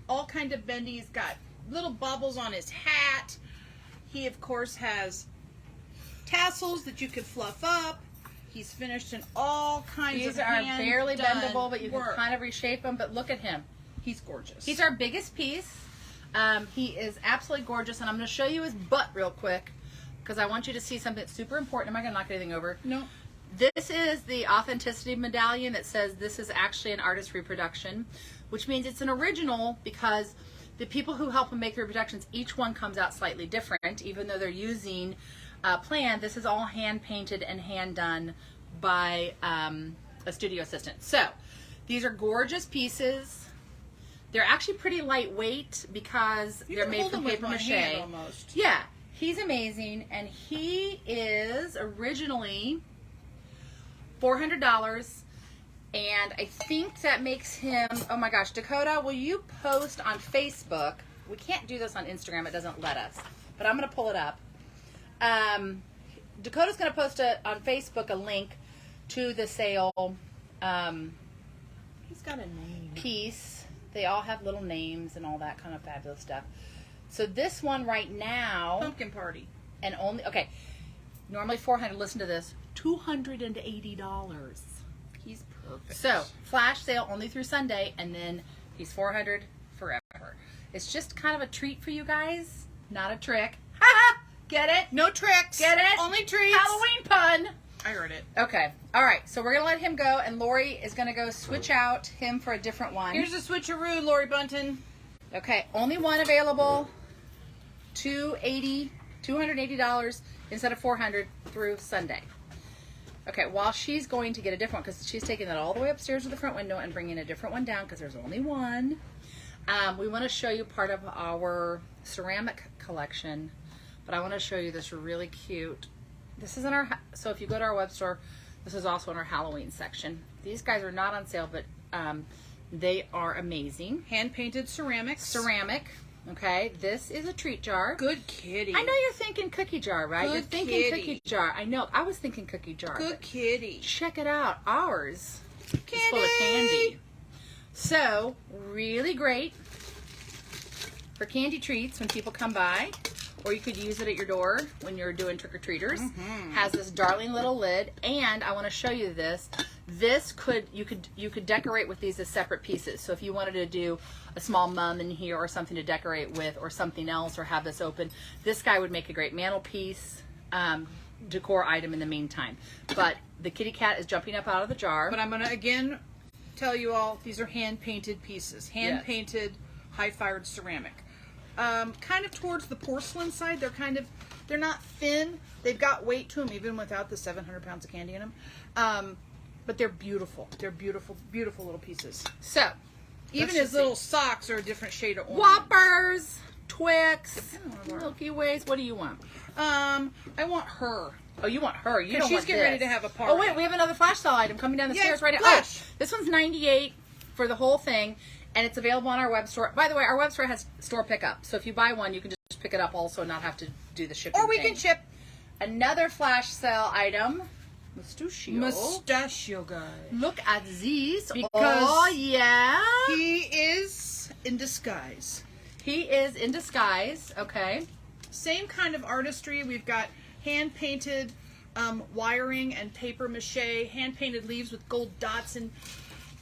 all kind of bendy. He's got little bubbles on his hat. He, of course, has tassels that you could fluff up. He's finished in all kinds These of are barely hand-done bendable, but you can work. kind of reshape them. But look at him. He's gorgeous. He's our biggest piece. He is absolutely gorgeous, and I'm going to show you his butt real quick because I want you to see something that's super important. Am I going to knock anything over? No. This is the authenticity medallion that says this is actually an artist reproduction, which means it's an original because the people who help him make the reproductions, each one comes out slightly different, even though they're using plan. This is all hand painted and hand done by a studio assistant. So these are gorgeous pieces. They're actually pretty lightweight because You they're can made hold from them with paper one mache. hand almost. Yeah, He's amazing, and he is originally $400, and I think that makes him, oh my gosh, Dakota, will you post on Facebook? We can't do this on Instagram, it doesn't let us, but I'm going to pull it up. Dakota's going to post on Facebook a link to the sale He's got a name. piece. They all have little names and all that kind of fabulous stuff. So this one right now, Pumpkin Party. and only, okay, normally $400, listen to this, $280. He's perfect. So, flash sale only through Sunday, and then he's $400 forever. It's just kind of a treat for you guys, not a trick. Get it? No tricks. Get it? Only treats. Halloween pun. I heard it. Okay. All right. So we're going to let him go, and Lori is going to go switch out him for a different one. Here's a switcheroo, Lori Bunton. Okay. Only one available. $280 instead of $400 through Sunday. Okay. While she's going to get a different one, because she's taking that all the way upstairs to the front window and bringing a different one down because there's only one. We want to show you part of our ceramic collection, but I want to show you this really cute. This is in our, so if you go to our web store, this is also in our Halloween section. These guys are not on sale, but they are amazing. Hand-painted ceramics. Ceramic, okay? This is a treat jar. Good kitty. I know you're thinking cookie jar, right? Good You're thinking kitty. cookie jar. I know. I was thinking cookie jar. Good but kitty. check it out. Ours is full of Candy. candy. So, really great for candy treats when people come by, or you could use it at your door when you're doing trick-or-treaters. Has this darling little lid, and I want to show you this. This you could decorate with these as separate pieces. So if you wanted to do a small mum in here or something to decorate with, or something else, or have this open, this guy would make a great mantelpiece decor item in the meantime. But the kitty cat is jumping up out of the jar. But I'm going to, again, tell you all, these are hand-painted pieces. Hand-painted, high-fired ceramic. Kind of towards the porcelain side. They're not thin. They've got weight to them, even without the 700 pounds of candy in them. But they're beautiful. They're beautiful, beautiful little pieces. So, Even his little socks are a different shade of orange. Whoppers, Twix, Depending on where- Milky Ways. What do you want? I want her. Oh, you want her. You don't She's want getting this. ready to have a party. Oh, wait, we have another flash sale item coming down the Yes, stairs right now. flash. Oh, this one's $98 for the whole thing, and it's available on our web store. By the way, our web store has store pickup, so if you buy one, you can just pick it up also and not have to do the shipping Or we thing. can ship Another flash sale item. Mustachio guy. Look at these. Because oh, yeah. He is in disguise. He is in disguise. Okay. Same kind of artistry. We've got hand-painted wiring and paper mache, hand-painted leaves with gold dots, and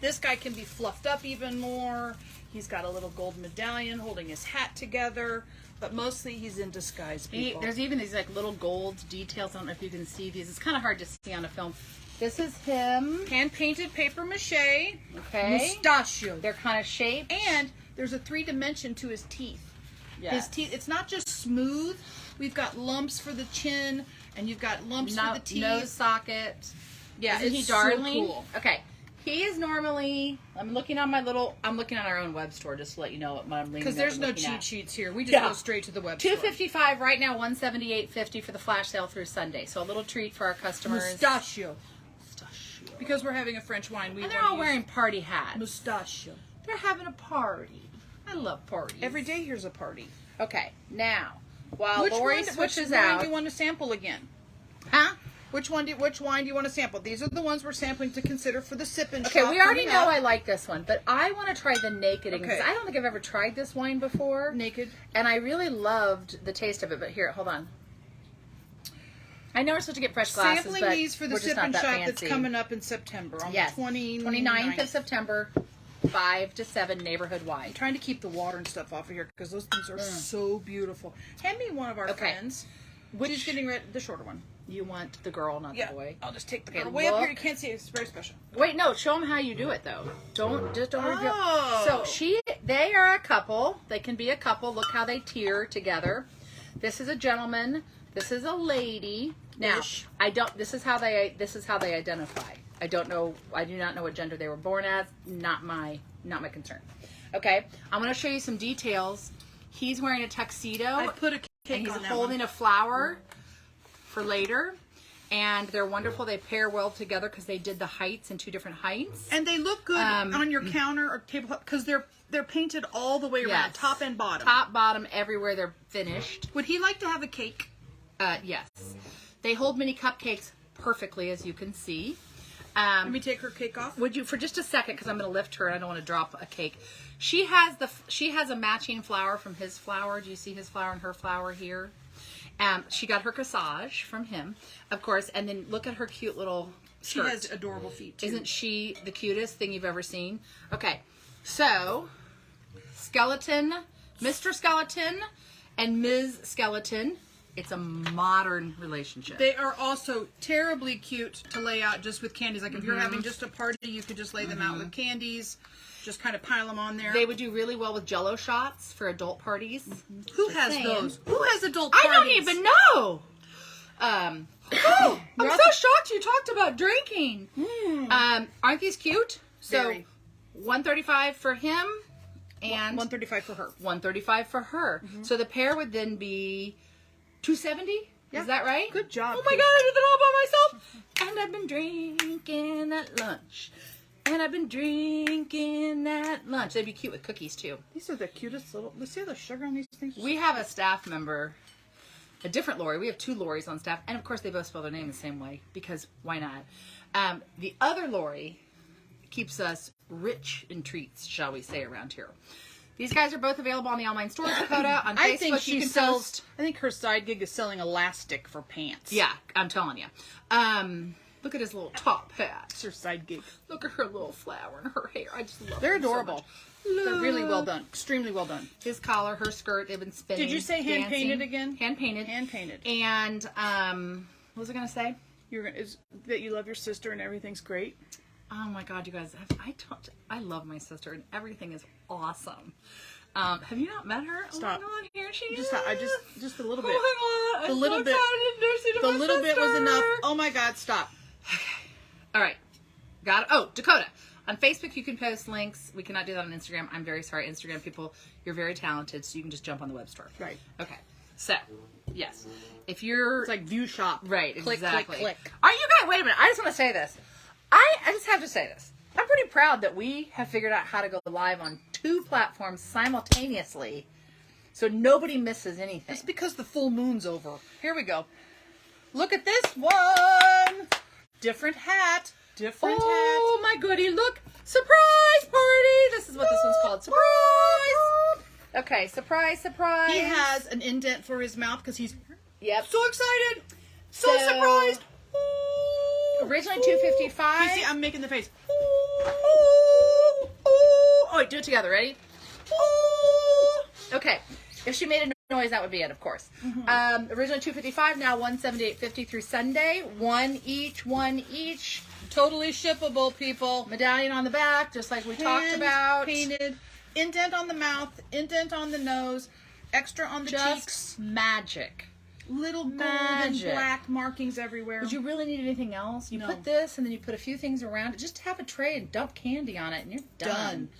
this guy can be fluffed up even more. He's got a little gold medallion holding his hat together, but mostly he's in disguise, people. There's even these like little gold details. I don't know if you can see these. It's kind of hard to see on a film. This is him. Hand-painted paper mache. Okay. Mustachio. They're kind of shaped. And there's a 3-dimension to his teeth. Yes. His teeth, it's not just smooth. We've got lumps for the chin, and you've got lumps for the teeth. Nose socket. Yeah, Isn't he it's darling? so cool. Okay. He is normally, I'm looking on our own web store just to let you know what I'm leaning Because over there's no looking cheat at. sheets here. We just Yeah. go straight to the web store. $255 right now, $178.50 for the flash sale through Sunday. So a little treat for our customers. Mustachio. Because we're having a French wine. And they're all wearing party hats. mustachio. They're having a party. I love parties. Every day here's a party. Okay, now, while Which Lori wine switches do out. you want to sample again? Huh? Which wine do you want to sample? These are the ones we're sampling to consider for the sip and Okay, shop we already coming know up. I like this one, but I want to try the naked because Okay. I don't think I've ever tried this wine before. Naked. And I really loved the taste of it, but here, hold on. I know we're supposed to get fresh glasses, Sampling but these for the we're just sip not and that shop fancy. that's coming up in September on Yes, the 29th of September, 5 to 7 neighborhood-wide. I'm trying to keep the water and stuff off of here because those things are so beautiful. Hand me one of our Okay. friends. She's getting ready, the shorter one. You want the girl, not the boy. I'll just take the Okay, girl way up here. look. You can't see it. It's very special. Wait, no, show them how you do it, though. Don't reveal. Oh. So they are a couple. They can be a couple. Look how they tier together. This is a gentleman. This is a lady. Now, Ish. this is how they identify. I don't know. I do not know what gender they were born as. Not my concern. Okay, I'm going to show you some details. He's wearing a tuxedo. I put a cake and on he's that holding one. a flower for later. And they're wonderful. They pair well together because they did the heights in 2 different heights. And they look good on your counter or tabletop because they're painted all the way around, Yes. top and bottom. Top, bottom, everywhere they're finished. Would he like to have a cake? Yes. They hold mini cupcakes perfectly, as you can see. Let me take her cake off. Would you, for just a second, because I'm going to lift her and I don't want to drop a cake. She has a matching flower from his flower. Do you see his flower and her flower here? She got her corsage from him, of course, and then look at her cute little She skirt. has adorable feet, too. Isn't she the cutest thing you've ever seen? Okay, so Skeleton, Mr. Skeleton, and Ms. Skeleton. It's a modern relationship. They are also terribly cute to lay out just with candies. Like if you're having just a party, you could just lay them out with candies. Just kind of pile them on there. They would do really well with Jell-O shots for adult parties. Who Just has saying. those? Who has adult parties? I don't even know. Oh, I'm so shocked you talked about drinking. Aren't these cute? So, Very. $135 for him and $135 for her. $135 for her. So the pair would then be $270. Yeah. Is that right? Good job, Oh my Kate. God, I did it all by myself. And I've been drinking at lunch. And I've been drinking at lunch. They'd be cute with cookies too. These are the cutest little. Let's see the sugar on these things. We have a staff member, a different Lori. We have 2 Loris on staff. And of course, they both spell their name the same way because why not? The other Lori keeps us rich in treats, shall we say, around here. These guys are both available on the online store, Dakota. On Facebook, I think you she can sells. post. I think her side gig is selling elastic for pants. Yeah, I'm telling you. Look at his little top hat. It's her side gig. Look at her little flower and her hair. I just love They're them so adorable. much. They're really well Look. done. Extremely well done. His collar, her skirt, they've been spinning. Did you say hand dancing. painted again? Hand painted. Hand painted. And what was I gonna say? Is that you love your sister and everything's great? Oh my God, you guys! I love my sister and everything is awesome. Have you not met her? Stop. Oh my God, here she is. Just a little bit. Oh my God, The I'm little so bit- excited to introduce you to The my little bit was sister. enough. Oh my God! Stop. All right. Got it. Oh, Dakota. On Facebook, you can post links. We cannot do that on Instagram. I'm very sorry. Instagram people, you're very talented, so you can just jump on the web store. Right. Okay. So, yes. If you're... It's like view shop. right, Click, exactly. click, click. Are you guys... Wait a minute. I just want to say this. I just have to say this. I'm pretty proud that we have figured out how to go live on 2 platforms simultaneously so nobody misses anything. It's because the full moon's over. Here we go. Look at this one. Different hat. Different hat. Oh my goody, look! Surprise party! This is what this one's called. Surprise! Okay, surprise, surprise. He has an indent for his mouth because he's Yep. so excited. So So, surprised. Originally $255. You see, I'm making the face. Oh, wait, do it together. Ready? Okay. If she made a noise, that would be it, of course. Originally $255, now $178.50 through Sunday. One each. Totally shippable, people. Medallion on the back, just like we talked Hand about. painted. Indent on the mouth. Indent on the nose. Extra on the Just cheeks. magic. Little gold magic. and black markings everywhere. Would you really need anything else? You No. put this, and then you put a few things around it. Just have a tray and dump candy on it, and you're done.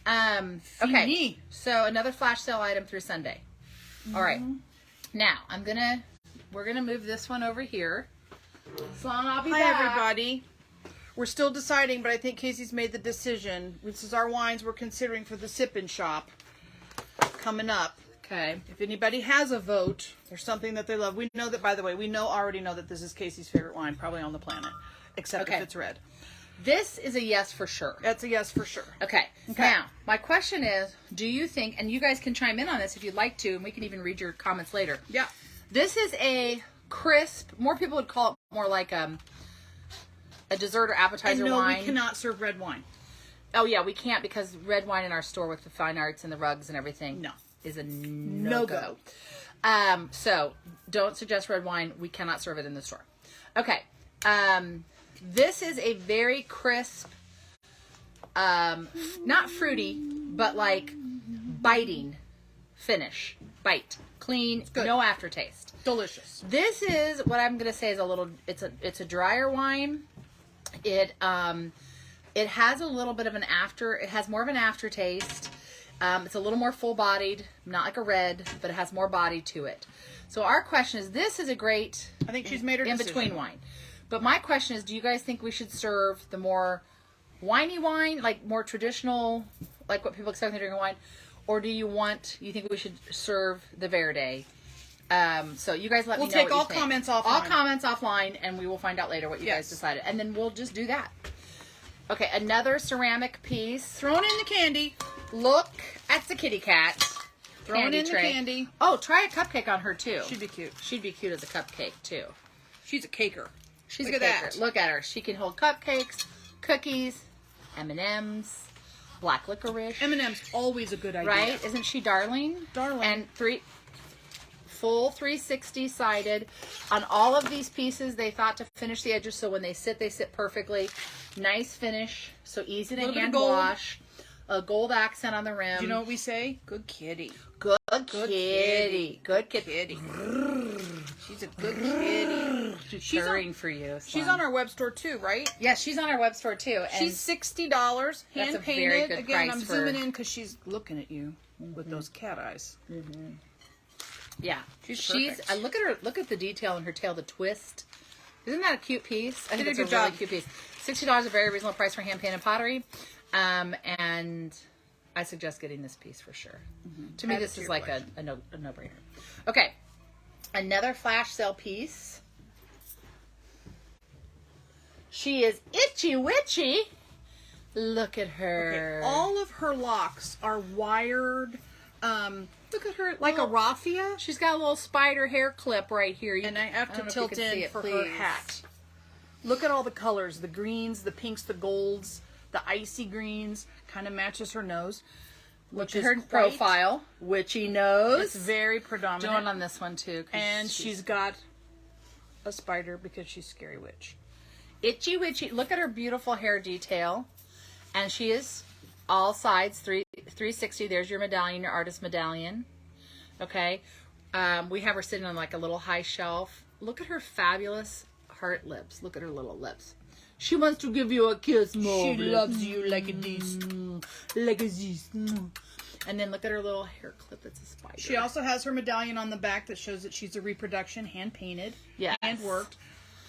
Okay. Fini. So another flash sale item through Sunday. All right. Now we're gonna move this one over here. So I'll be Hi, back. everybody. We're still deciding, but I think Casey's made the decision. This is our wines we're considering for the Sippin' Shop coming up. Okay. If anybody has a vote or something that they love, we know that, by the way, already know that this is Casey's favorite wine, probably on the planet, except Okay. if it's red. This is a yes for sure. That's a yes for sure. Okay. Okay. Now, my question is, do you think, and you guys can chime in on this if you'd like to, and we can even read your comments later. Yeah. This is a crisp, more people would call it more like a dessert or And appetizer no, wine. we cannot serve red wine. Oh yeah, we can't because red wine in our store with the fine arts and the rugs and everything No. is a No-go. no-go. So don't suggest red wine. We cannot serve it in the store. Okay. This is a very crisp, not fruity, but like biting finish. Bite. Clean, good. no aftertaste. Delicious. This is what I'm going to say is it's a drier wine. It has a little bit of it has more of an aftertaste. It's a little more full bodied, not like a red, but it has more body to it. So our question is, this is a great I think she's made her in decision. between wine. But my question is, do you guys think we should serve the more winey wine, like more traditional, like what people expect when they're drinking wine, or do you think we should serve the Verde? So you guys let me know. We'll take what all you think. comments offline. All comments offline, and we will find out later what you guys decided, and then we'll just do that. Okay, another ceramic piece. Throwing in the candy. Look at the kitty cat. Throwing in tray. the candy. Oh, try a cupcake on her too. She'd be cute. She'd be cute as a cupcake too. She's a caker. She's Look a at caker. that. Look at her. She can hold cupcakes, cookies, M&Ms, black licorice. M&M's always a good idea. Right? Isn't she darling? Darling. And full 360 sided. On all of these pieces, they thought to finish the edges so when they sit perfectly. Nice finish, so easy to hand wash. A gold accent on the rim. Do you know what we say? Good kitty. Good kitty. Good kitty. She's a good kitty. She's purring for you. She's on our web store too, right? Yes, she's on our web store too. And She's $60, hand That's a painted. very good Again, price I'm for- zooming in because she's looking at you with those cat eyes. yeah, She's perfect. look at her. Look at the detail in her tail. The twist. Isn't that a cute piece? I think Did a it's a good really job. cute piece. $60 is a very reasonable price for hand painted pottery, and I suggest getting this piece for sure. To me, Add it this to is your like collection. a no brainer. Okay, another flash sale piece. She is itchy witchy. Look at her. Okay, all of her locks are wired. Look at her, like little- a raffia. She's got a little spider hair clip right here. And I have to don't know if you tilt can see in it, for her please. hat. Look at all the colors. The greens, the pinks, the golds, the icy greens. Kind of matches her nose. Look Which at is her quite- profile. Witchy nose. It's very predominant. Doing on this one too. 'Cause And she's got a spider because she's Scary Witch. itchy witchy. Look at her beautiful hair detail. And she is all sides, 360. There's your medallion, your artist medallion. Okay. We have her sitting on like a little high shelf. Look at her fabulous heart lips. Look at her little lips. She wants to give you a kiss, Mo. She loves you like a this. Like a this. And then look at her little hair clip. It's a spider. She also has her medallion on the back that shows that she's a reproduction, hand painted, Yes. hand worked.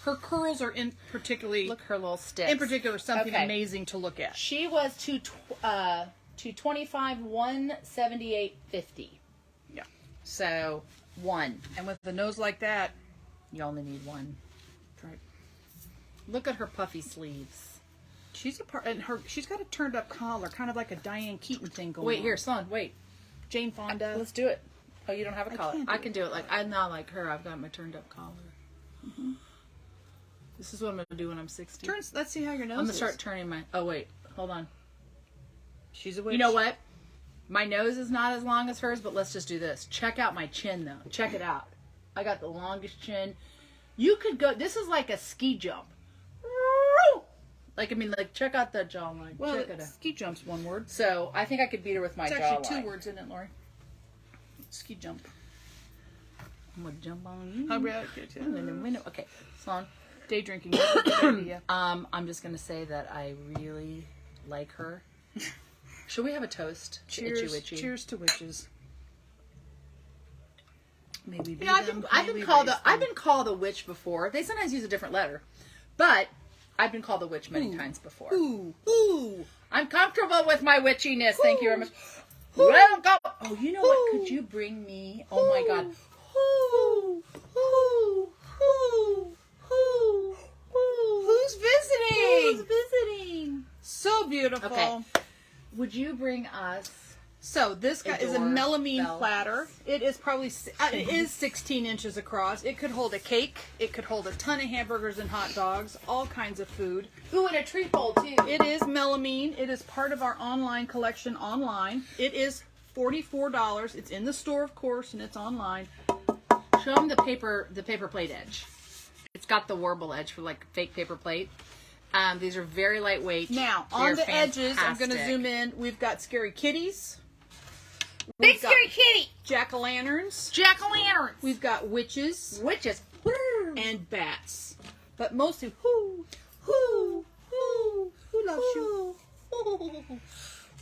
Her curls are in particularly, Look at her little sticks. in particular, something Okay. amazing to look at. She was 225, 178.50. Yeah, So one. and with a nose like that, You only need one. right. Look at her puffy sleeves. She's a part, and she's got a turned up collar, kind of like a Diane Keaton thing going on. Wait here, Sloan. Wait. Jane Fonda. Let's do it. Oh, you don't have a collar. can't do I can do it. Like I'm not like her. I've got my turned up collar. This is what I'm gonna do when I'm 60. Let's see how your nose I'm gonna is. start turning my. Oh wait, hold on. She's a witch. You know what? My nose is not as long as hers, but let's just do this. Check out my chin though. Check it out. I got the longest chin. You could go. This is like a ski jump. Like I mean, like check out that jawline. Well, check it out. ski jump's one word. So I think I could beat her with my It's jawline. actually 2 words, isn't it, Lori? Ski jump. I'm gonna jump on you. How about it? Okay, Sloan. Day drinking. That's a good idea. I'm just gonna say that I really like her. Should we have a toast? to Itchy Cheers. Witchy? Cheers to witches. Maybe be Yeah, them, I've maybe been called raise I've them. been called a witch before. They sometimes use a different letter, but I've been called a witch many times before. Ooh, ooh. I'm comfortable with my witchiness. Thank you very much. Welcome. Oh, you know what? Could you bring me? Oh my God. Who's visiting? visiting? So beautiful. Okay. Would you bring us? So this guy is a Adore melamine Bella. platter. It is probably it is 16 inches across. It could hold a cake. It could hold a ton of hamburgers and hot dogs. All kinds of food. Ooh, and a treat bowl too. It is melamine. It is part of our online collection online. It is $44. It's in the store, of course, and it's online. Show them the paper plate edge. It's got the warble edge for like fake paper plate. These are very lightweight. Now, They're on the edges, I'm going to fantastic. zoom in. We've got scary kitties. Big We've got scary kitty. jack-o'-lanterns. Jack-o'-lanterns. We've got witches Witches. and bats. But mostly, who loves you?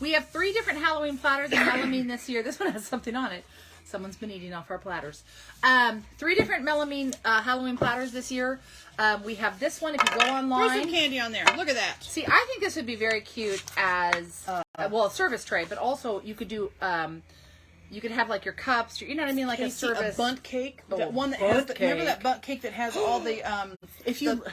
We have 3 different Halloween platters in melamine this year. This one has something on it. Someone's been eating off our platters. 3 different melamine Halloween platters this year. We have this one. If you go online, Throw some candy on there. Look at that. see, I think this would be very cute as a service tray, but also you could do. You could have like your cups, you know what I mean, like a service. A bundt cake. Oh, That one that bundt has remember cake. that bundt cake that has all the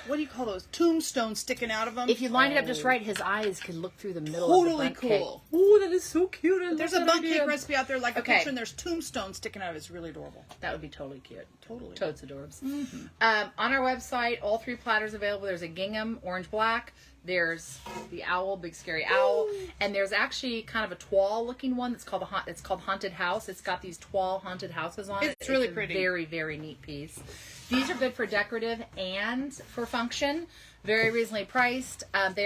what do you call those, tombstones sticking out of them? If you line it up just right, his eyes can look through the middle Totally of the bundt cool. cake. Ooh, that is so cute. I There's love a that bundt idea. cake recipe out there like a Okay. picture, and there's tombstones sticking out of it. It's really adorable. That would be totally cute. Totally. Totes adorbs. On our website, all 3 platters available. There's a gingham, orange black. There's the owl, big scary owl, and there's actually kind of a toile looking one that's called Haunted House. It's got these toile haunted houses on it. It's really a pretty. Very, very neat piece. These are good for decorative and for function. Very reasonably priced. They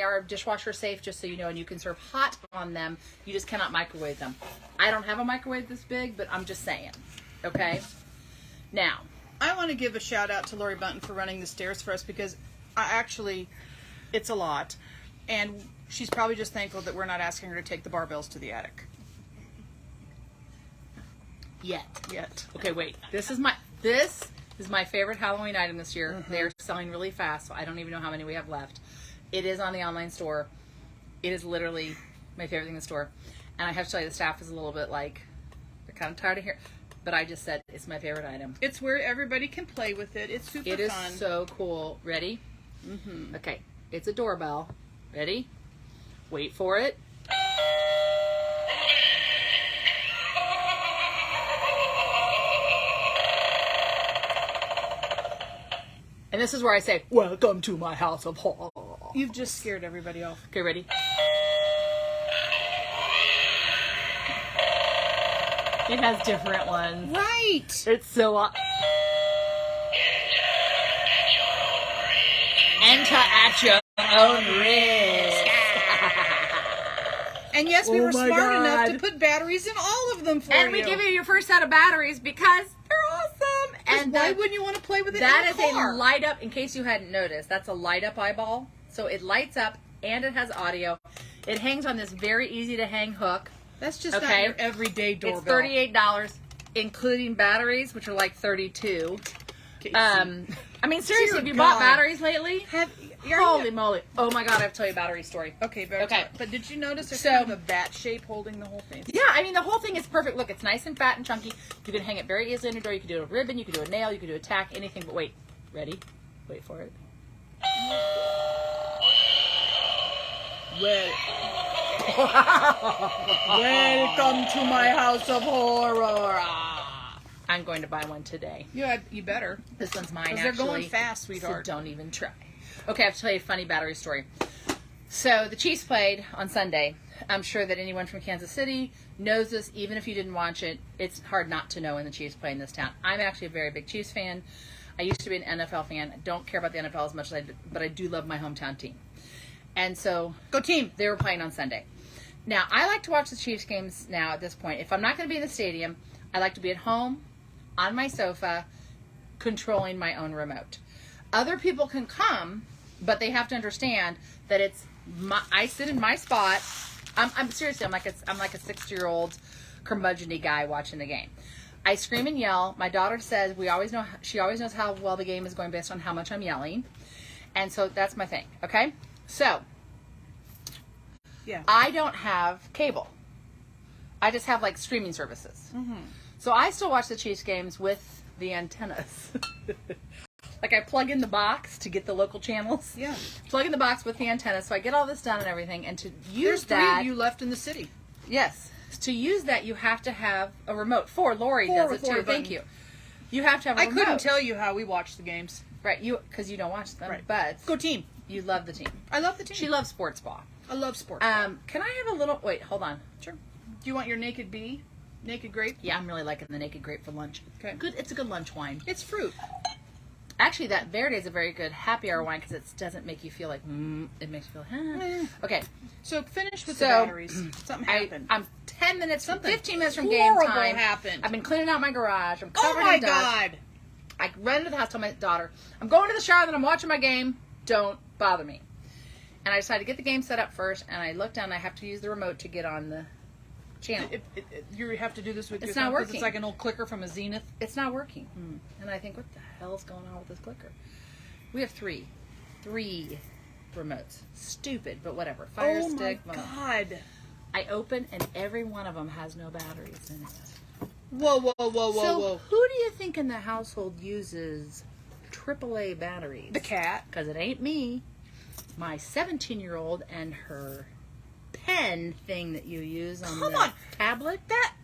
are dishwasher safe, just so you know, and you can serve hot on them. You just cannot microwave them. I don't have a microwave this big, but I'm just saying. Okay. Now, I want to give a shout out to Lori Bunton for running the stairs for us, because it's a lot, and she's probably just thankful that we're not asking her to take the barbells to the attic yet. yet. Okay, wait. This is my favorite Halloween item this year. They're selling really fast, so I don't even know how many we have left. It is on the online store. It is literally my favorite thing in the store. And I have to tell you, the staff is a little bit like, they're kind of tired of hearing. But I just said it's my favorite item. It's where everybody can play with it. It's super It is fun. so cool. Ready? Okay. It's a doorbell. Ready? Wait for it. And this is where I say, welcome to my house of horror. You've just scared everybody off. Okay, ready? It has different ones. Right. It's so enter at your own risk. And yes, we Oh were my smart enough God. to put batteries in all of them for you. And we give you your first set of batteries because they're awesome. And why wouldn't you want to play with it that in is a car? a light up, in case you hadn't noticed, that's a light up eyeball. So it lights up and it has audio. It hangs on this very easy to hang hook. That's just Okay. not your everyday doorbell. It's $38, including batteries, which are like $32. Okay, I mean, seriously, Dear have you bought God. batteries lately? you're Holy moly. Oh my God, I have to tell you a battery story. Okay, very Okay. But did you notice there's So- kind of a bat shape holding the whole thing? Yeah, I mean, the whole thing is perfect. Look, it's nice and fat and chunky. You can hang it very easily on your door. You can do a ribbon, you can do a nail, you can do a tack, anything. But wait, ready? Wait for it. Well, welcome to my house of horror. I'm going to buy one today. You better. This one's mine, 'Cause actually. they're going fast, sweetheart. So don't even try. Okay, I have to tell you a funny battery story. So the Chiefs played on Sunday. I'm sure that anyone from Kansas City knows this. Even if you didn't watch it, it's hard not to know when the Chiefs play in this town. I'm actually a very big Chiefs fan. I used to be an NFL fan. I don't care about the NFL as much as I do, but I do love my hometown team. And so Go team. they were playing on Sunday. Now, I like to watch the Chiefs games now at this point. If I'm not going to be in the stadium, I like to be at home, on my sofa, controlling my own remote. Other people can come, but they have to understand that I sit in my spot. I'm seriously, I'm like a 60-year-old curmudgeon-y guy watching the game. I scream and yell. My daughter says she always knows how well the game is going based on how much I'm yelling. And so that's my thing, okay? So, Yeah. I don't have cable. I just have like streaming services. So I still watch the Chiefs games with the antennas. Like I plug in the box to get the local channels. Yeah. Plug in the box with the antennas, so I get all this done and everything. And to use There's 3 that, of you left in the city. yes, to use that you have to have a remote. Lori Four does with it too. four Thank buttons. you. You have to have a I remote. couldn't tell you how we watch the games. Right, because you don't watch them, Right. but Go team. you love the team. I love the team. She loves sports ball. I love sports. Can I have a little? Wait, hold on. Sure. Do you want your naked bee? Naked grape? Yeah, I'm really liking the Naked Grape for lunch. Okay. Good. It's a good lunch wine. It's fruit. Actually, that Verde is a very good happy hour wine because it doesn't make you feel like it makes you feel. Okay, So finish with So, the batteries. Something happened. I'm 10 minutes, Something 15 minutes from game horrible time. happened. I've been cleaning out my garage. I'm Oh covered my in dust. God. I run into the house, tell my daughter, I'm going to the shower, then I'm watching my game. Don't bother me. And I decided to get the game set up first, and I looked down, and I have to use the remote to get on the channel. You have to do this with It's your not thumb 'cause working. It's like an old clicker from a Zenith. It's not working. And I think, what the hell's going on with this clicker? We have three remotes. Stupid, but whatever. Fire stick. Oh my God. I open and every one of them has no batteries in it. Whoa. So who do you think in the household uses AAA batteries? The cat. Because it ain't me. My 17-year-old and her pen thing that you use on Come the on. tablet. That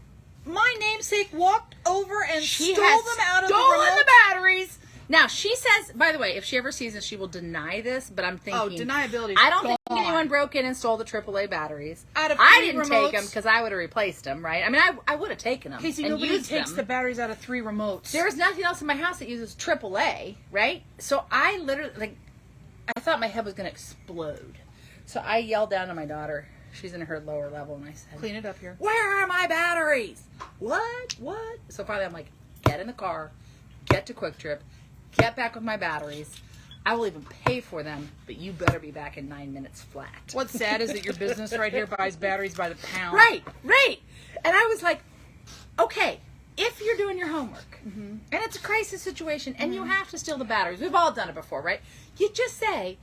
my namesake walked over and She stole has them out of the stolen remote. the batteries. Now, she says, by the way, if she ever sees this, she will deny this, but I'm thinking... Oh, deniability. I don't think anyone broke in and stole the AAA batteries. Out of I 3 didn't remotes. take them because I would have replaced them, right? I mean, I would have taken them Casey, and nobody used takes them. the batteries out of 3 remotes. There was nothing else in my house that uses AAA, right? So I literally, I thought my head was going to explode. So I yelled down to my daughter. She's in her lower level, and I said, Clean it up here. "Where are my batteries? What? So finally I'm like, get in the car, get to Quick Trip, get back with my batteries. I will even pay for them, but you better be back in 9 minutes flat." What's sad is that your business right here buys batteries by the pound. Right. And I was like, okay, if you're doing your homework, and it's a crisis situation, and you have to steal the batteries, we've all done it before, right? You just say,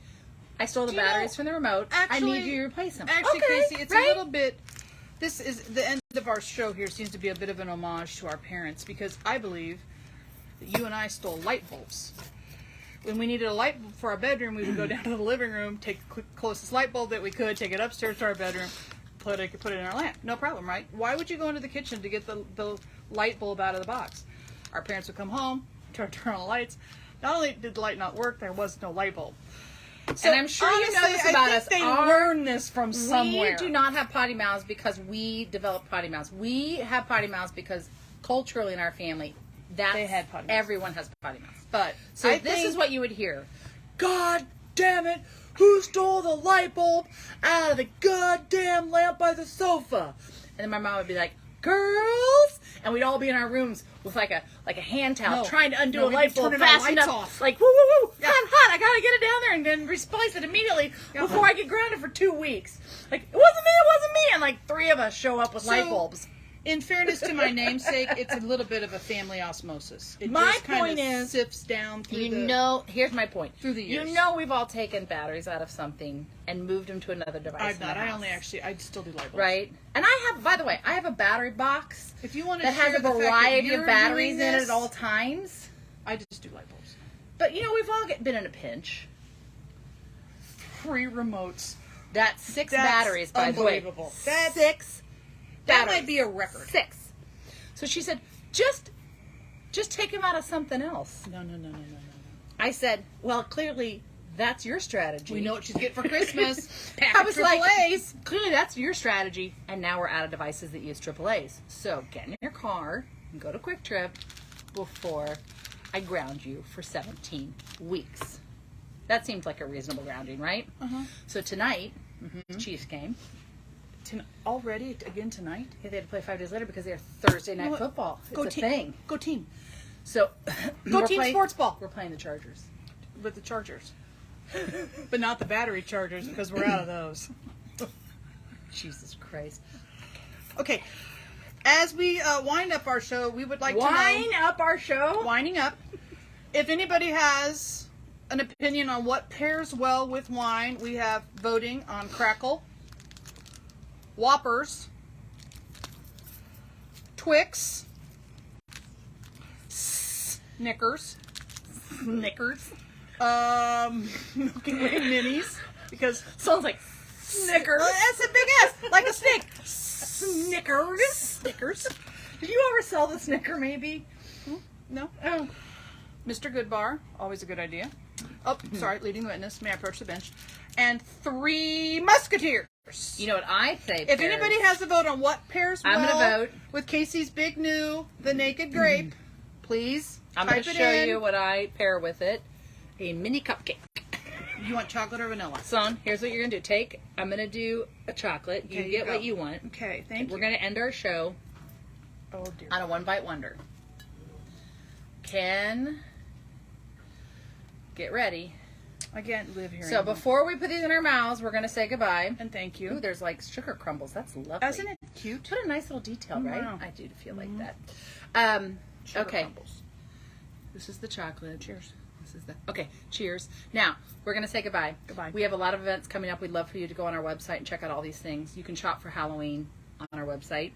I stole the Do you batteries know, from the remote. actually- I need you to replace them. Actually, Okay, Casey, it's right? a little bit... This is the end of our show here seems to be a bit of an homage to our parents because I believe that you and I stole light bulbs. When we needed a light bulb for our bedroom, we would go down to the living room, take the closest light bulb that we could, take it upstairs to our bedroom, put it in our lamp. No problem, right? Why would you go into the kitchen to get the light bulb out of the box? Our parents would come home, turn on the lights. Not only did the light not work, there was no light bulb. So and I'm sure you know honestly, this about I us. think they learned this from somewhere. We do not have potty mouths because we developed potty mouths. We have potty mouths because culturally in our family, They had potty mouths. everyone has potty mouths. But So I this think- is what you would hear. God damn it! Who stole the light bulb out of the goddamn lamp by the sofa? And then my mom would be like, "Girls," and we'd all be in our rooms with like a hand towel No. trying to undo No, a we'd light be bulb turning our fast lights enough. off. Like woo woo woo, Yeah. hot! I gotta get it down there and then replace it immediately Yeah. before I get grounded for 2 weeks. Like it wasn't me, and like 3 of us show up with light So, bulbs. In fairness to my namesake, it's a little bit of a family osmosis. It My just kind point of is, sifts down through You the... know, here's my point. through the years. You know, we've all taken batteries out of something and moved them to another device. I've in the not. I house. only actually... I still do light bulbs. Right? And I have, by the way, I have a battery box If you want to that has share a the fact that variety you're of batteries doing in it this, at all times. I just do light bulbs. But, you know, we've all been in a pinch. 3 remotes. That's 6 That's batteries, by the way. unbelievable. That's- 6 That batteries. might be a record. 6. So she said, just take them out of something else. No. I said, well, clearly that's your strategy. We know what she's getting for Christmas. Pack I of was like, AAAs. clearly that's your strategy, and now we're out of devices that use AAAs. So get in your car and go to Quick Trip before I ground you for 17 weeks. That seems like a reasonable grounding, right? Uh-huh. So tonight, Chiefs game. Already? Again tonight? Yeah, they had to play 5 days later because they have Thursday night You know what? football. It's Go a team. thing. Go team. So Go we're team playing- sports ball. We're playing the Chargers. With the chargers. But not the battery chargers because we're out of those. Jesus Christ. Okay. As we wind up our show, we would like to Wine know... up our show. Winding up. If anybody has an opinion on what pairs well with wine, we have voting on Crackle, Whoppers, Twix, Snickers, Milky Way Minis, because Sounds like Snickers. well, that's a big S, like a snake. Snickers. Did you ever sell the Snicker, maybe? No. Oh. Mr. Goodbar, always a good idea. Oh, sorry, leading the witness. May I approach the bench? And 3 Musketeers. You know what I say? If pairs? anybody has a vote on what pairs I'm well gonna vote. with Casey's big new, the Naked Grape, please I'm going type to it show in. you what I pair with it. A mini cupcake. You want chocolate or vanilla? Son, here's what you're going to do. I'm going to do a chocolate. You Okay, get go. what you want. Okay, thank We're you. going to end our show Oh, dear. on a 1-bite wonder. Ken, get ready. I can't live here So anymore. before we put these in our mouths, we're going to say goodbye. And thank Ooh, you. there's like sugar crumbles. That's lovely. Isn't it cute? What a nice little detail, right? Wow. I do feel like that. Sugar Okay. crumbles. This is the chocolate. Cheers. This is the okay. Cheers. Now we're gonna say goodbye. Goodbye. We have a lot of events coming up. We'd love for you to go on our website and check out all these things. You can shop for Halloween on our website.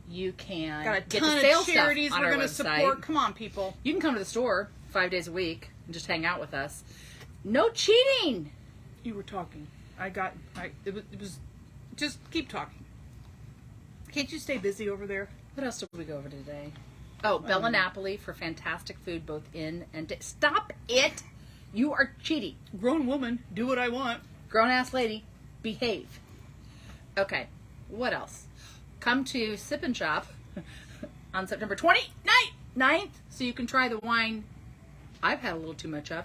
You can Got a get ton the sale of charities stuff on we're our going to website. support. Come on, people. You can come to the store 5 days a week and just hang out with us. No cheating. You were talking. It was just keep talking. Can't you stay busy over there? What else did we go over today? Oh, Bella Napoli for fantastic food both in and stop it. You are cheating. Grown woman, do what I want. Grown ass lady, behave. Okay, what else? Come to Sip and Shop on September 29th so you can try the wine I've had a little too much of.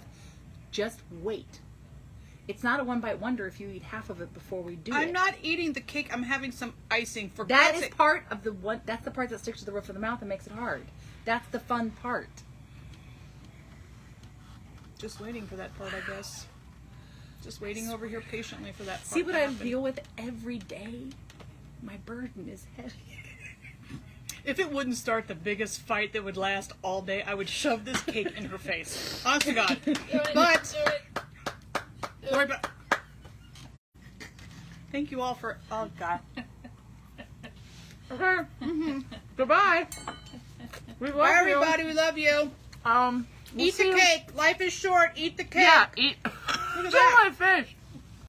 Just wait. It's not a one bite wonder if you eat half of it before we do it. I'm not eating the cake. I'm having some icing for That God's is sake. part of the one. That's the part that sticks to the roof of the mouth and makes it hard. That's the fun part. Just waiting for that part, I guess. Just waiting over here patiently for that part. See what to I happen. deal with every day? My burden is heavy. If it wouldn't start the biggest fight that would last all day, I would shove this cake in her face. Honest to God. But worry about. Thank you all for. Oh God. Okay. Goodbye. We love Bye, you. everybody. We love you. We'll Eat see the you- cake. Life is short. Eat the cake. Yeah, eat. Look at Look that. at my fish.